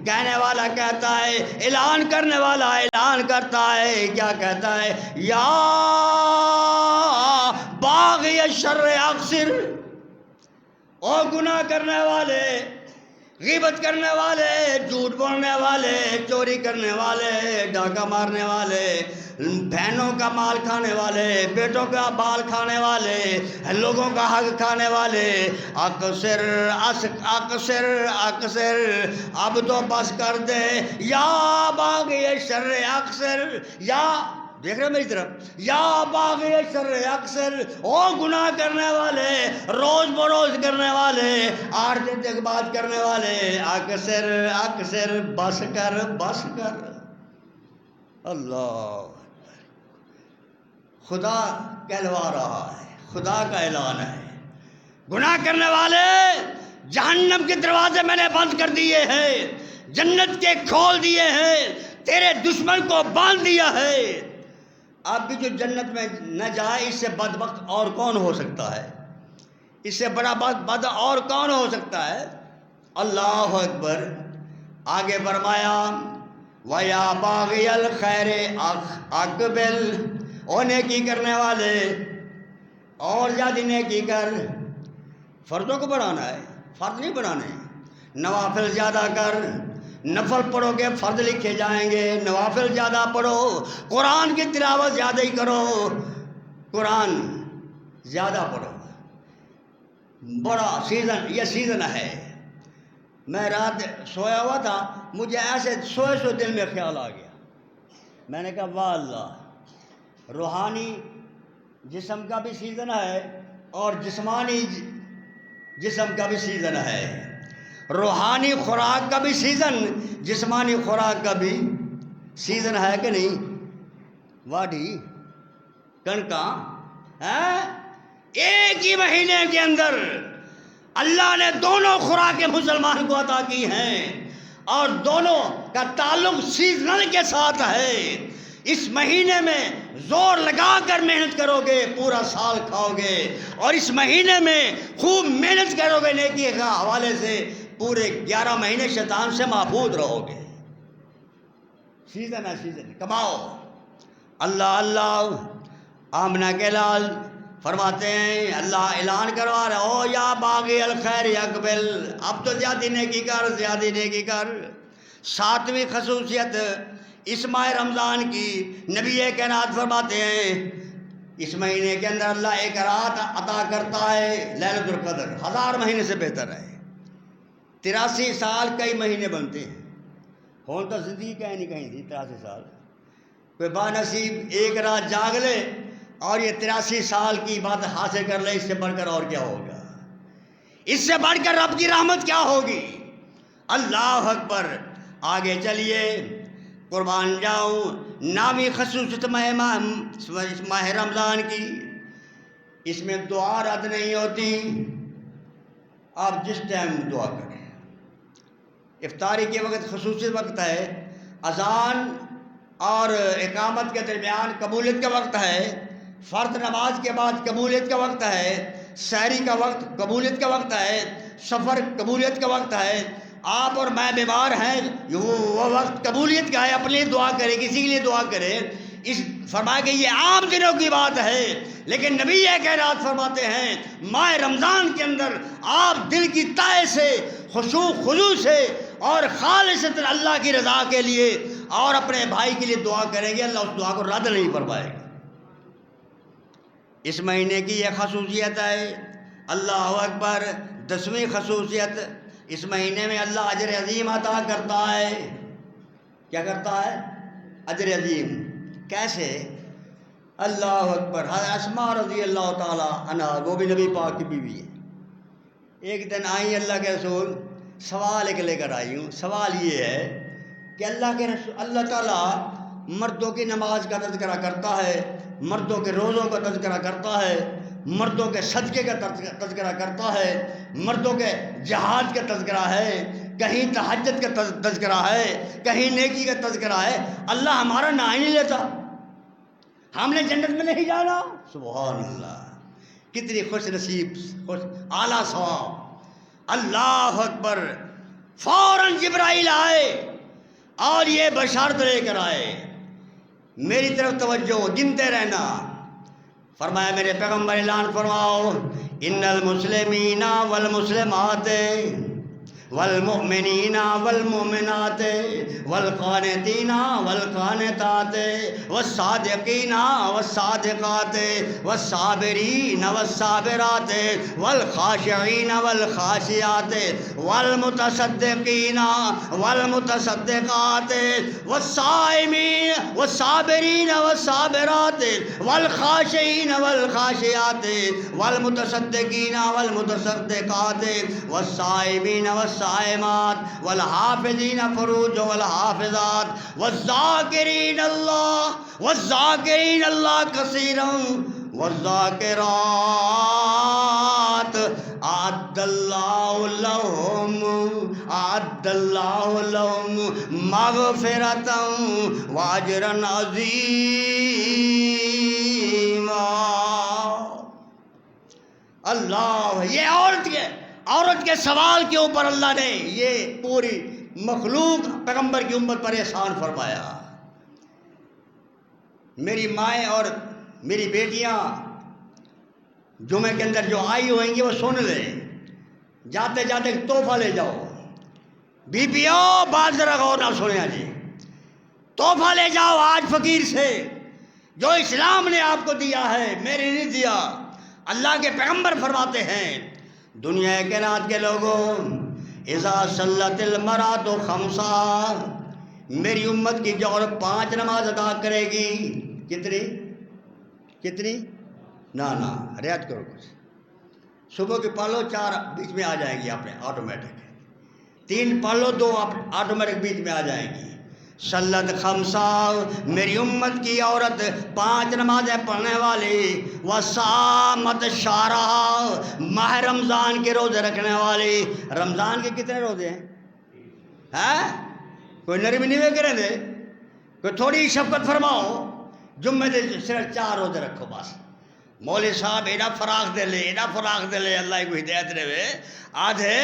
کہنے والا کہتا ہے، اعلان کرنے والا اعلان کرتا ہے. کیا کہتا ہے؟ یا باغی الشر اقصر، او گناہ کرنے والے، غیبت کرنے والے، جھوٹ بولنے والے، چوری کرنے والے، ڈاکہ مارنے والے، بہنوں کا مال کھانے والے، بیٹوں کا بال کھانے والے، لوگوں کا حق کھانے والے، اکثر اب تو بس کر دے. یا باغی شر اکثر، یا دیکھ رہے میری طرف، یا باغی شر اکثر، او گناہ کرنے والے، روز بروز کرنے والے، 8 دن تک بات کرنے والے، اکثر بس کر. اللہ خدا کہلوا رہا ہے، خدا کا اعلان ہے، گناہ کرنے والے جہنم کے دروازے میں نے بند کر دیے ہیں، جنت کے کھول دیے ہیں، تیرے دشمن کو باندھ دیا ہے. اب بھی جو جنت میں نہ جائے اس سے بدبخت اور کون ہو سکتا ہے؟ اس سے بڑا بد اور کون ہو سکتا ہے؟ اللہ اکبر. آگے فرمایا وَيَا بَاغِيَ الْخَيْرِ أَقْبِلْ، او نیکی کرنے والے اور زیادہ نیکی کر. فرضوں کو بڑھانا ہے، فرض نہیں بڑھانے. نوافل زیادہ کر، نفل پڑھو گے فرض لکھے جائیں گے. نوافل زیادہ پڑھو، قرآن کی تلاوت زیادہ ہی کرو، قرآن زیادہ پڑھو. بڑا سیزن، یہ سیزن ہے. میں رات سویا ہوا تھا، مجھے ایسے سوئے دل میں خیال آ گیا. میں نے کہا واہ اللہ، روحانی جسم کا بھی سیزن ہے اور جسمانی جسم کا بھی سیزن ہے. روحانی خوراک کا بھی سیزن، جسمانی خوراک کا بھی سیزن ہے کہ نہیں؟ واڈی کنکا ایک ہی مہینے کے اندر اللہ نے دونوں خوراکیں مسلمان کو عطا کی ہیں اور دونوں کا تعلق سیزنل کے ساتھ ہے. اس مہینے میں زور لگا کر محنت کرو گے پورا سال کھاؤ گے، اور اس مہینے میں خوب محنت کرو گے نیکی کے حوالے سے پورے 11 مہینے شیطان سے محفوظ رہو گے. سیزن ہے، سیزن کماؤ. اللہ آمنہ کے لال فرماتے ہیں اللہ اعلان کروا رہے ہو یا باغی الخیر اقبل، اب تو زیادہ نیکی کر، زیادہ نیکی کر. 7ویں خصوصیت اس ماہ رمضان کی، نبی کائنات فرماتے ہیں اس مہینے کے اندر اللہ ایک رات عطا کرتا ہے لیلۃ القدر، 1000 مہینے سے بہتر ہے. 83 سال کئی مہینے بنتے ہیں، ہون تو زندگی کہیں نہیں کہیں تھی. 83 سال کوئی بانصیب ایک رات جاگ لے اور یہ 83 سال کی بات حاصل کر لے، اس سے بڑھ کر اور کیا ہوگا؟ اس سے بڑھ کر رب کی رحمت کیا ہوگی؟ اللہ اکبر. آگے چلیے، قربان جاؤں. 9ویں خصوصیت ماہ رمضان کی، اس میں دعا رد نہیں ہوتی. آپ جس ٹائم دعا کریں. افطاری کے وقت خصوصی وقت ہے، اذان اور اقامت کے درمیان قبولیت کا وقت ہے، فرض نماز کے بعد قبولیت کا وقت ہے، سحری کا وقت قبولیت کا وقت ہے، سفر قبولیت کا وقت ہے، آپ اور میں بیمار ہیں، وہ وقت قبولیت کا ہے، اپنے لیے دعا کرے، کسی کے لیے دعا کرے، اس فرمایا کہ یہ عام دنوں کی بات ہے، لیکن نبی کائنات فرماتے ہیں ماہ رمضان کے اندر آپ دل کی تہ سے خشوع خضوع سے اور خالصتاً اللہ کی رضا کے لیے اور اپنے بھائی کے لیے دعا کریں گے، اللہ اس دعا کو رد نہیں فرمائے گا۔ اس مہینے کی یہ خصوصیت ہے، اللہ اکبر۔ 10ویں خصوصیت، اس مہینے میں اللہ اجر عظیم عطا کرتا ہے۔ کیا کرتا ہے؟ اجر عظیم۔ کیسے؟ اللہ اکبر۔ حضرت اسماء رضی اللہ تعالی عنہا، وہ بھی نبی پاک کی بیوی ہے، ایک دن آئی اللہ کے رسول، سوال ایک لے کر آئی ہوں۔ سوال یہ ہے کہ اللہ کے رسول، اللہ تعالیٰ مردوں کی نماز کا تذکرہ کرتا ہے، مردوں کے روزوں کا تذکرہ کرتا ہے، مردوں کے صدقے کا تذکرہ کرتا ہے، مردوں کے جہاد کا تذکرہ ہے، کہیں تہجد کا تذکرہ ہے، کہیں نیکی کا تذکرہ ہے، اللہ ہمارا نام ہی نہیں لیتا، ہم نے جنت میں نہیں جانا۔ سبحان اللہ، کتنی خوش نصیب، خوش اعلیٰ ثواب۔ اللہ اکبر۔ فوراً جبرائیل آئے اور یہ بشارت لے کر آئے، میری طرف توجہ، گنتے رہنا۔ فرمایا میرے پیغمبر اعلان فرماؤ، ان المسلمین والمسلمات والمؤمنین والمؤمنات والقانتین والقانتات والصادقین والصادقات والصابرین والصابرات والخاشعین والخاشعات والمتصدقین والمتصدقات والصائمین والصابرین والصابرات والخاشعین والخاشعات والمتصدقین والمتصدقات والصائمین والصائمات والحافظین فروج والحافظات والذاکرین اللہ کثیرا والذاکرات اعد اللہ لهم مغفرتا واجرا عظیما۔ اللہ، یہ عورت کے سوال کے اوپر اللہ نے یہ پوری مخلوق پیغمبر کی امت پر احسان فرمایا۔ میری مائیں اور میری بیٹیاں جمعے کے اندر جو آئی ہوئیں گی وہ سن لیں، جاتے جاتے ایک تحفہ لے جاؤ۔ بیبیوں بات ذرا غور نہ سنیں جی، تحفہ لے جاؤ آج فقیر سے، جو اسلام نے آپ کو دیا ہے، میرے نہیں دیا۔ اللہ کے پیغمبر فرماتے ہیں دنیا کے رات کے لوگوں، اذا صلت المرأۃ خمسا، میری امت کی جو عورت 5 نماز ادا کرے گی، کتنی نا رعایت کرو کچھ، صبح کی پڑھ لو 4 بیچ میں آ جائیں گی اپنے آٹومیٹک، 3 پڑھ لو 2 آٹومیٹک بیچ میں آ جائیں گی۔ صلت خمسا، میری امت کی عورت 5 نمازیں پڑھنے والی، وصامت شہرہا، ماہ رمضان کے روزے رکھنے والی۔ رمضان کے کتنے روزے ہیں؟ کوئی نرمی نہیں کریں دے، کوئی تھوڑی شفقت فرماؤ، جمعے دے صرف 4 روزے رکھو بس۔ مولوی صاحب ایڈا فراغ دے لے، اللہ کو ہدایت دے، آدھے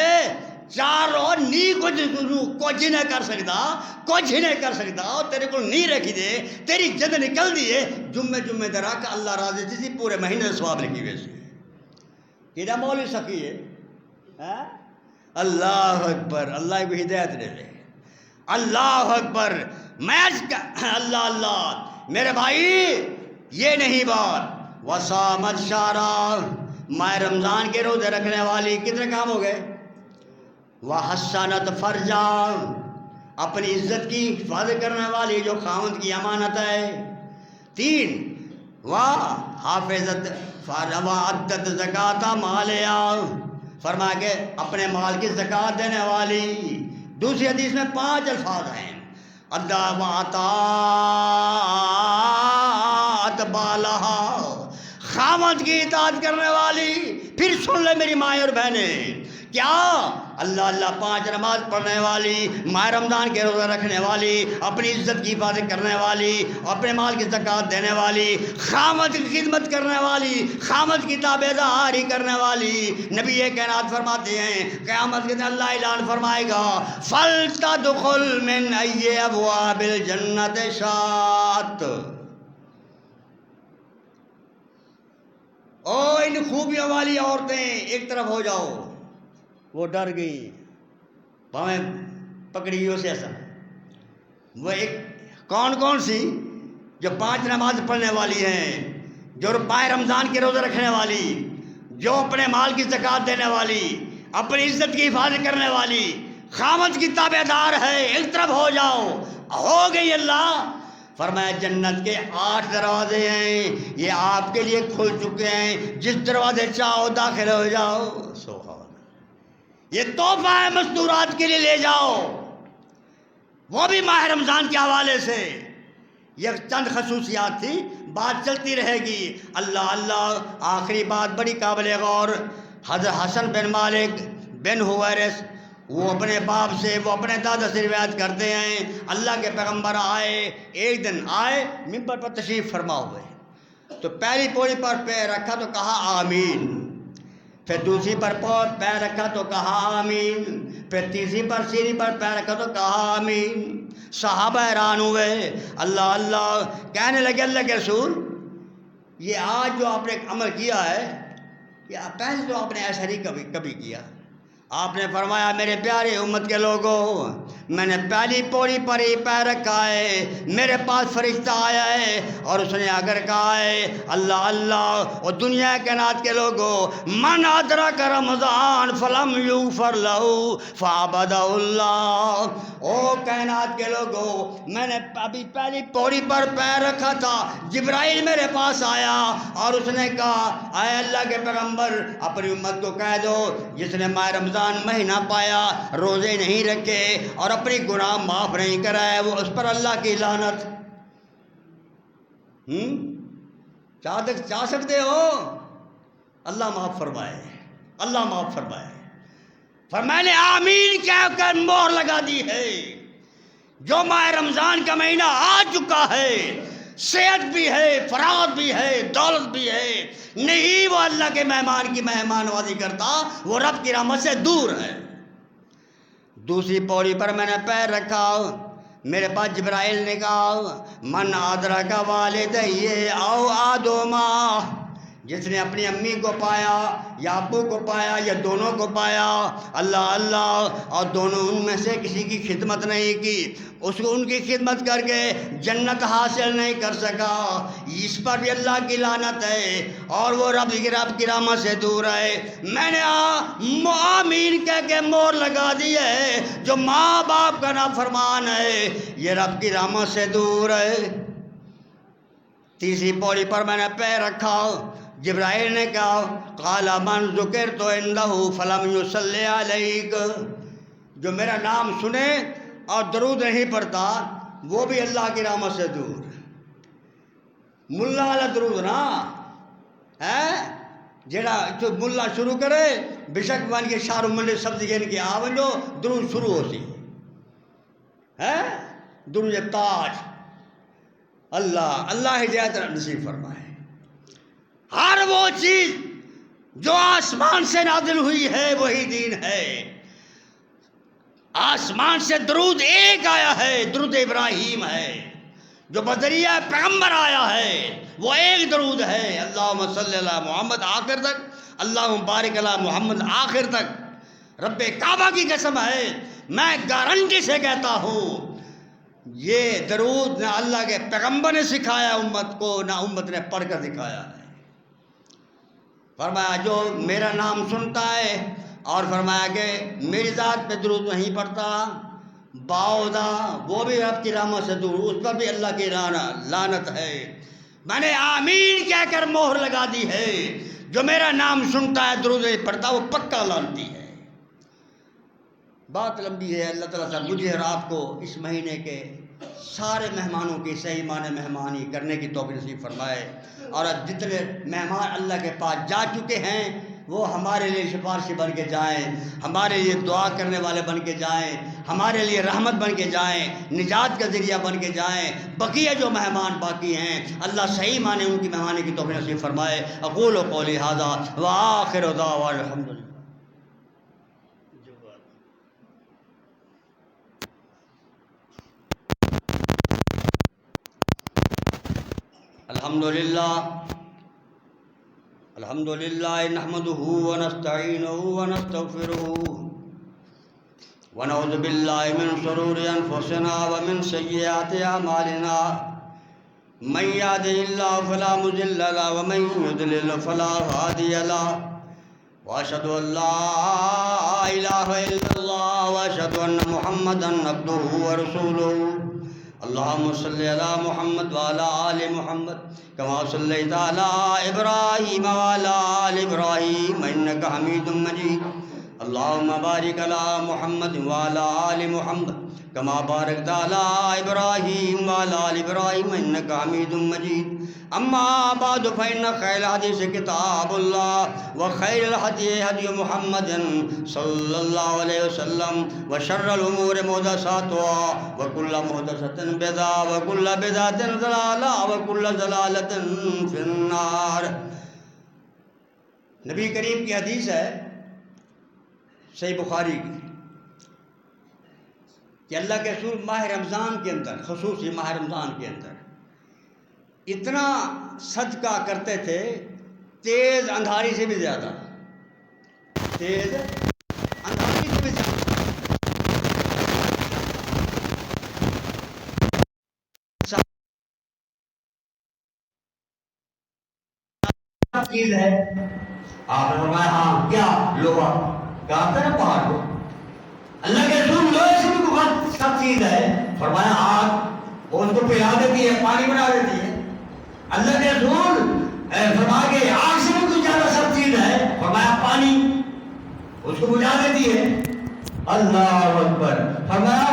4 روز نہیں کچھ نہیں کر سکتا، تیرے کو نہیں رکھی دے، تیری جد نکل دیے، جمعے دے رکھ، اللہ راضی تھی، پورے مہینے ثواب لکھی ویسی کیڑا مولوی سخی ہے۔ اللہ اکبر، اللہ کو ہدایت دے لے۔ اللہ اکبر۔ اللہ میرے بھائی، یہ نہیں بات۔ وصامت شارا، ماہ رمضان کے روزے رکھنے والی، کتنے کام ہو گئے؟ وحسنت فرجا، اپنی عزت کی حفاظت کرنے والی، جو خاوند کی امانت ہے۔ 3 حافظت وعدت زکات مالیا، فرما کے اپنے مال کی زکات دینے والی۔ دوسری حدیث میں 5 الفاظ ہیں، ادا وعطات بالہا، خاوند کی اطاعت کرنے والی۔ پھر سن لے میری مائیں اور بہنیں، کیا اللہ اللہ 5 نماز پڑھنے والی، ماہ رمضان کے روزہ رکھنے والی، اپنی عزت کی حفاظت کرنے والی، اپنے مال کی زکوٰۃ دینے والی، خامد کی خدمت کرنے والی، خامد کی تابعداری کرنے والی، نبی کائنات فرماتے ہیں قیامت کے دن اللہ اعلان فرمائے گا فَلْتَدْخُلْ مِنْ أَيِّ أَبْوَابِ الْجَنَّةِ شَاءَتْ، او ان خوبیوں والی عورتیں ایک طرف ہو جاؤ۔ وہ ڈر گئی، پاویں پکڑی گئی اسے ایسا۔ وہ ایک کون سی؟ جو 5 نماز پڑھنے والی ہیں، جو ماہ رمضان کے روزے رکھنے والی، جو اپنے مال کی زکوٰۃ دینے والی، اپنی عزت کی حفاظت کرنے والی، خامد کی تابعدار ہے، ایک طرف ہو جاؤ۔ ہو گئی اللہ۔ فرمایا جنت کے 8 دروازے ہیں، یہ آپ کے لیے کھل چکے ہیں، جس دروازے چاہو داخل ہو جاؤ۔ سبحان اللہ، یہ تحفہ ہے مستورات کے لیے، لے جاؤ۔ وہ بھی ماہ رمضان کے حوالے سے۔ یہ چند خصوصیات تھی، بات چلتی رہے گی۔ اللہ اللہ، آخری بات بڑی قابل غور۔ حضرت حسن بن مالک بن حویرث، وہ اپنے باپ سے، وہ اپنے دادا سے روایت کرتے ہیں، اللہ کے پیغمبر آئے، ایک دن آئے منبر پر تشریف فرما ہوئے، تو پہلی پوڑی پر پیر رکھا تو کہا آمین، پھر دوسری پر پیر رکھا تو کہا آمین، پھر تیسری پر سیڑھی پر پیر رکھا تو کہا آمین۔ صحابہ حیران ہوئے، اللہ اللہ، کہنے لگے اللہ کے رسول، یہ آج جو آپ نے عمل کیا ہے، یہ پہلے تو آپ نے ایسا نہیں کبھی کیا۔ آپ نے فرمایا میرے پیارے امت کے لوگوں، میں نے پہلی پوڑی پر ہی پیر رکھا ہے، میرے پاس فرشتہ آیا ہے اور اس نے اگر کہا ہے اللہ اللہ، اور دنیا کائنات کے لوگوں، من ادرک رمضان فلم یغفر لہ فعبدہ اللہ۔ او کائنات کے لوگوں، میں نے ابھی پہلی پوڑی پر پیر رکھا تھا، جبرائیل میرے پاس آیا اور اس نے کہا اے اللہ کے پیغمبر، اپنی امت کو کہہ دو جس نے ماہ رمضان مہینہ پایا، روزے نہیں رکھے اور اپنی گناہ معاف نہیں کرائے، وہ اس پر اللہ کی لعنت۔ چاہ سکتے ہو؟ اللہ معاف فرمائے، اللہ معاف فرمائے۔ فرمایا نے آمین کہہ کر مہر لگا دی ہے۔ جو ماہ رمضان کا مہینہ آ چکا ہے، صحت بھی ہے، فراغت بھی ہے، دولت بھی ہے، نہیں وہ اللہ کے مہمان کی مہمان نوازی کرتا، وہ رب کی رحمت سے دور ہے۔ دوسری پوڑی پر میں نے پیر رکھا، میرے پاس جبرائیل نے کہا من ادرک والدیہ او احدہما، جس نے اپنی امی کو پایا یا ابو کو پایا یا دونوں کو پایا، اللہ اللہ، اور دونوں ان میں سے کسی کی خدمت نہیں کی، اس کو ان کی خدمت کر کے جنت حاصل نہیں کر سکا، اس پر بھی اللہ کی لعنت ہے اور وہ رب کی رحمت سے دور ہے۔ میں نے آمین کہہ کے مہر لگا دی ہے، جو ماں باپ کا نافرمان ہے یہ رب کی رحمت سے دور ہے۔ تیسری پوڑی پر میں نے پیر رکھا، جبرائیل نے کہا قال من ذکرت عنہ فلم یصلی علیک، جو میرا نام سنے اور درود نہیں پڑھتا وہ بھی اللہ کی رحمت سے دور۔ ملا والا درود نا ہے جڑا جو ملا شروع کرے بشک بن کے شاہ منڈے سبزی گن کے آونجو درود شروع ہوتی ہے، درود تاج۔ اللہ اللہ ہدایت نصیب فرمائے۔ ہر وہ چیز جو آسمان سے نازل ہوئی ہے وہی دین ہے۔ آسمان سے درود ایک آیا ہے، درود ابراہیم ہے، جو بذریعہ پیغمبر آیا ہے، وہ ایک درود ہے، اللہم صلی اللہ محمد آخر تک، اللہم بارک علی محمد آخر تک۔ رب کعبہ کی قسم ہے، میں گارنٹی سے کہتا ہوں یہ درود نہ اللہ کے پیغمبر نے سکھایا امت کو، نہ امت نے پڑھ کر دکھایا ہے۔ فرمایا جو میرا نام سنتا ہے اور فرمایا کہ میری ذات پہ درود نہیں پڑتا باؤدا، وہ بھی رب کی رحمت سے دور، اس پر بھی اللہ کی لعنت ہے۔ میں نے آمین کہہ کر مہر لگا دی ہے، جو میرا نام سنتا ہے درود نہیں پڑتا وہ پکا لعنتی ہے۔ بات لمبی ہے، اللہ تعالیٰ سے مجھے اور آپ کو اس مہینے کے سارے مہمانوں کی صحیح معنی مہمانی کرنے کی توفیق نصیب فرمائے، اور جتنے مہمان اللہ کے پاس جا چکے ہیں وہ ہمارے لیے سفارشی بن کے جائیں، ہمارے لیے دعا کرنے والے بن کے جائیں، ہمارے لیے رحمت بن کے جائیں، نجات کا ذریعہ بن کے جائیں۔ بقیہ جو مہمان باقی ہیں اللہ صحیح معنی ان کی مہمانی کی توفیق نصیب فرمائے۔ اقول قولی ھذا وآخر دعوانا الحمد للہ۔ الحمد للہ نحمده ونستعینه ونستغفره ونعوذ باللہ من شرور انفسنا ومن سیئات اعمالنا من یهده اللہ فلا مضل له ومن یضلل فلا هادی له واشهد ان لا الہ الا اللہ واشهد ان محمدا عبده ورسوله۔ اللهم صل على محمد وعلى آل محمد كما صليت على إبراهيم وعلى آل إبراهيم إنك حميد مجيد۔ اللهم بارك على محمد وعلى آل محمد كما باركت على إبراهيم وعلى آل إبراهيم إنك حميد مجيد۔ أما بعد فإن خير الحديث كتاب الله وخير الهدي هدي محمد صلى الله عليه وسلم وشر الأمور محدثاتها وكل محدثة بدعة وكل بدعة ضلالة وكل ضلالة في النار۔ نبی کریم کی حدیث ہے صحیح بخاری کی کہ اللہ کے رسول ماہ رمضان کے اندر، خصوصی ماہ رمضان کے اندر اتنا صدقہ کرتے تھے تیز اندھاری سے بھی زیادہ، تیز اندھاری سے بھی زیادہ۔ چیز ہے آپ نے فرمایا ہاں کیا لوہا، کہا تھا نا پہاڑ کو، اللہ کے رسول لوہے سے بھی بہت سخت چیز ہے، فرمایا آگ، وہ ان کو پلا دیتی ہے، پانی بنا دیتی ہے۔ اللہ کے رسول فرما کے آگ سے بھی کچھ زیادہ سخت چیز ہے، فرمایا پانی، اس کو بجھا دیتی ہے۔ اللہ اکبر، فرمایا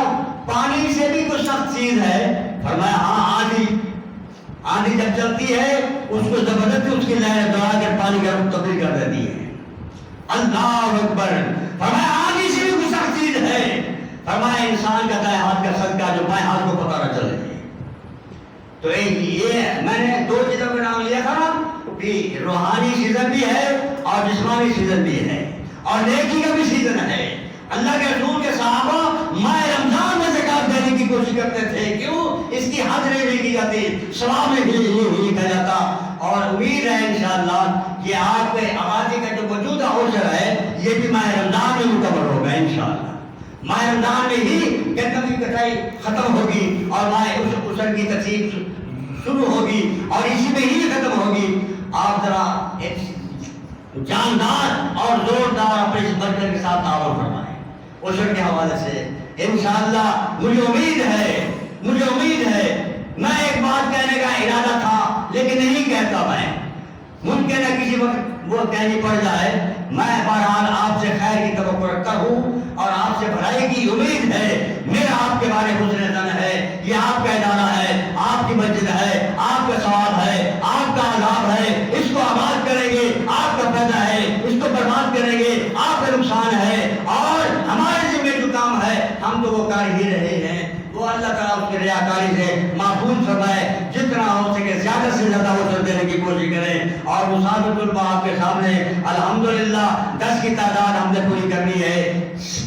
پانی سے بھی کچھ سخت چیز ہے، فرمایا ہاں آندھی، آندھی جب چلتی ہے اس کو زبردستی اس کی لہر دوڑا کر پانی کا رخ تبدیل کر دیتی ہے۔ اللہ اکبر، فرمایا آندھی سے بھی کچھ سخت چیز ہے، فرمایا انسان کا دائیں ہاتھ کا صدقہ جو بائیں ہاتھ کو پتہ نہ چلے۔ تو یہ میں نے دو چیزوں کا نام لیا تھا نا کہ روحانی سیزن بھی ہے اور جسمانی سیزن بھی ہے اور نیکی کا بھی سیزن ہے۔ اللہ کے رسول کے صحابہ ماہ رمضان میں زکات دینے کی کوشش کرتے تھے، کیوں؟ اس کی حد نہیں کی جاتی، ثواب میں بھی لکھا جاتا۔ اور امید ہے انشاءاللہ کہ آپ کے آبادی کا جو موجودہ عشر ہے یہ بھی ماہ رمضان میں مکمل ہوگا انشاءاللہ۔ ماہ رمضان میں ہی گندم کی کٹائی ختم ہوگی اور ماہ عشر کی تقسیم شروع ہوگی اور اسی میں ہی ختم ہوگی۔ آپ ذرا جاندار اور زوردار اپنے اس برکت کے ساتھ تعاون فرمائیں عشر کے حوالے سے انشاءاللہ۔ مجھے امید ہے میں ایک بات کہنے کا ارادہ تھا لیکن نہیں کہتا، میں ممکن ہے کسی وقت وہ کہنی پڑ جائے۔ میں بہرحال آپ سے خیر کی توقع رکھتا ہوں اور آپ سے بھلائی کی امید ہے۔ میرا آپ کے بارے حسن ظن ہے، یہ آپ کا ادارہ ہے، آپ کی مسجد ہے، آپ کا ثواب ہے، آپ کا عذاب ہے، اس کو آباد کریں گے آپ کا فائدہ ہے، اس کو برباد کریں گے آپ کا نقصان ہے، اور ہمارے ذمہ جو کام ہے ہم تو وہ کر ہی رہے ہیں۔ وہ اللہ تعالیٰ اس کی ریاکاری سے محفوظ فرمائے، جتنا ہو سکے زیادہ سے زیادہ وصول دینے کی کوشش کریں۔ اور مسافر طلباء آپ کے سامنے الحمدللہ 10 کی تعداد ہم نے پوری کرنی ہے،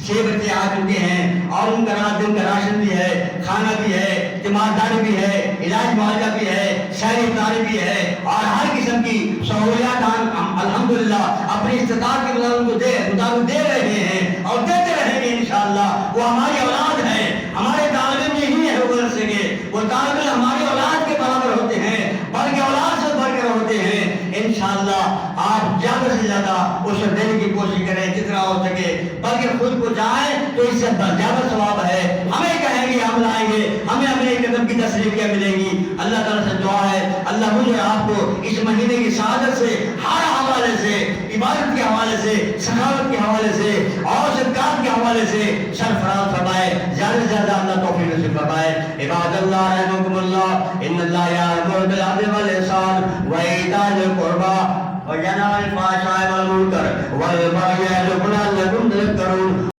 6 بچے آ چکے ہیں اور ان کا رات دن کا راشن بھی ہے، کھانا بھی ہے، تیمارداری بھی ہے، علاج معالجہ بھی ہے، شہری افطاری بھی ہے، اور ہر قسم کی سہولیات ہم الحمدللہ اپنی استطاعت کے مطابق دے رہے ہیں اور دیتے رہیں گے انشاءاللہ۔ وہ ہماری اولاد ہے، ہمارے طالب علم نہیں ہے وہ بن سکے، وہ طالب علم ہماری اولاد کے برابر ہوتے ہیں بلکہ اولاد سے بڑھ کر ہوتے ہیں انشاءاللہ۔ آپ زیادہ سے زیادہ عشر دینے کی کوشش کریں جتنا ہو سکے، بلکہ خود کو جائیں تو اس سے زیادہ ثواب ہے۔ ہمیں کہیں گے ہم لائیں گے، ہمیں اپنے قدم کی تصریفیاں ملیں گی۔ اللہ تعالیٰ سے دعا ہے اللہ مجھے آپ کو اس مہینے کی سعادت سے ہر حوالے سے، عبادت کے حوالے سے، سخاوت کے حوالے سے اور صدقات کے حوالے سے سرفراز فرمائے، زیادہ سے زیادہ اللہ توفیق نصیب فرمائے۔ عباد اللہ رحمکم اللہ، ان اللہ یأمر بالعدل والإحسان وإيتاء ذی القربى وينهى عن الفحشاء والمنكر والبغي يعظكم لعلكم تذكرون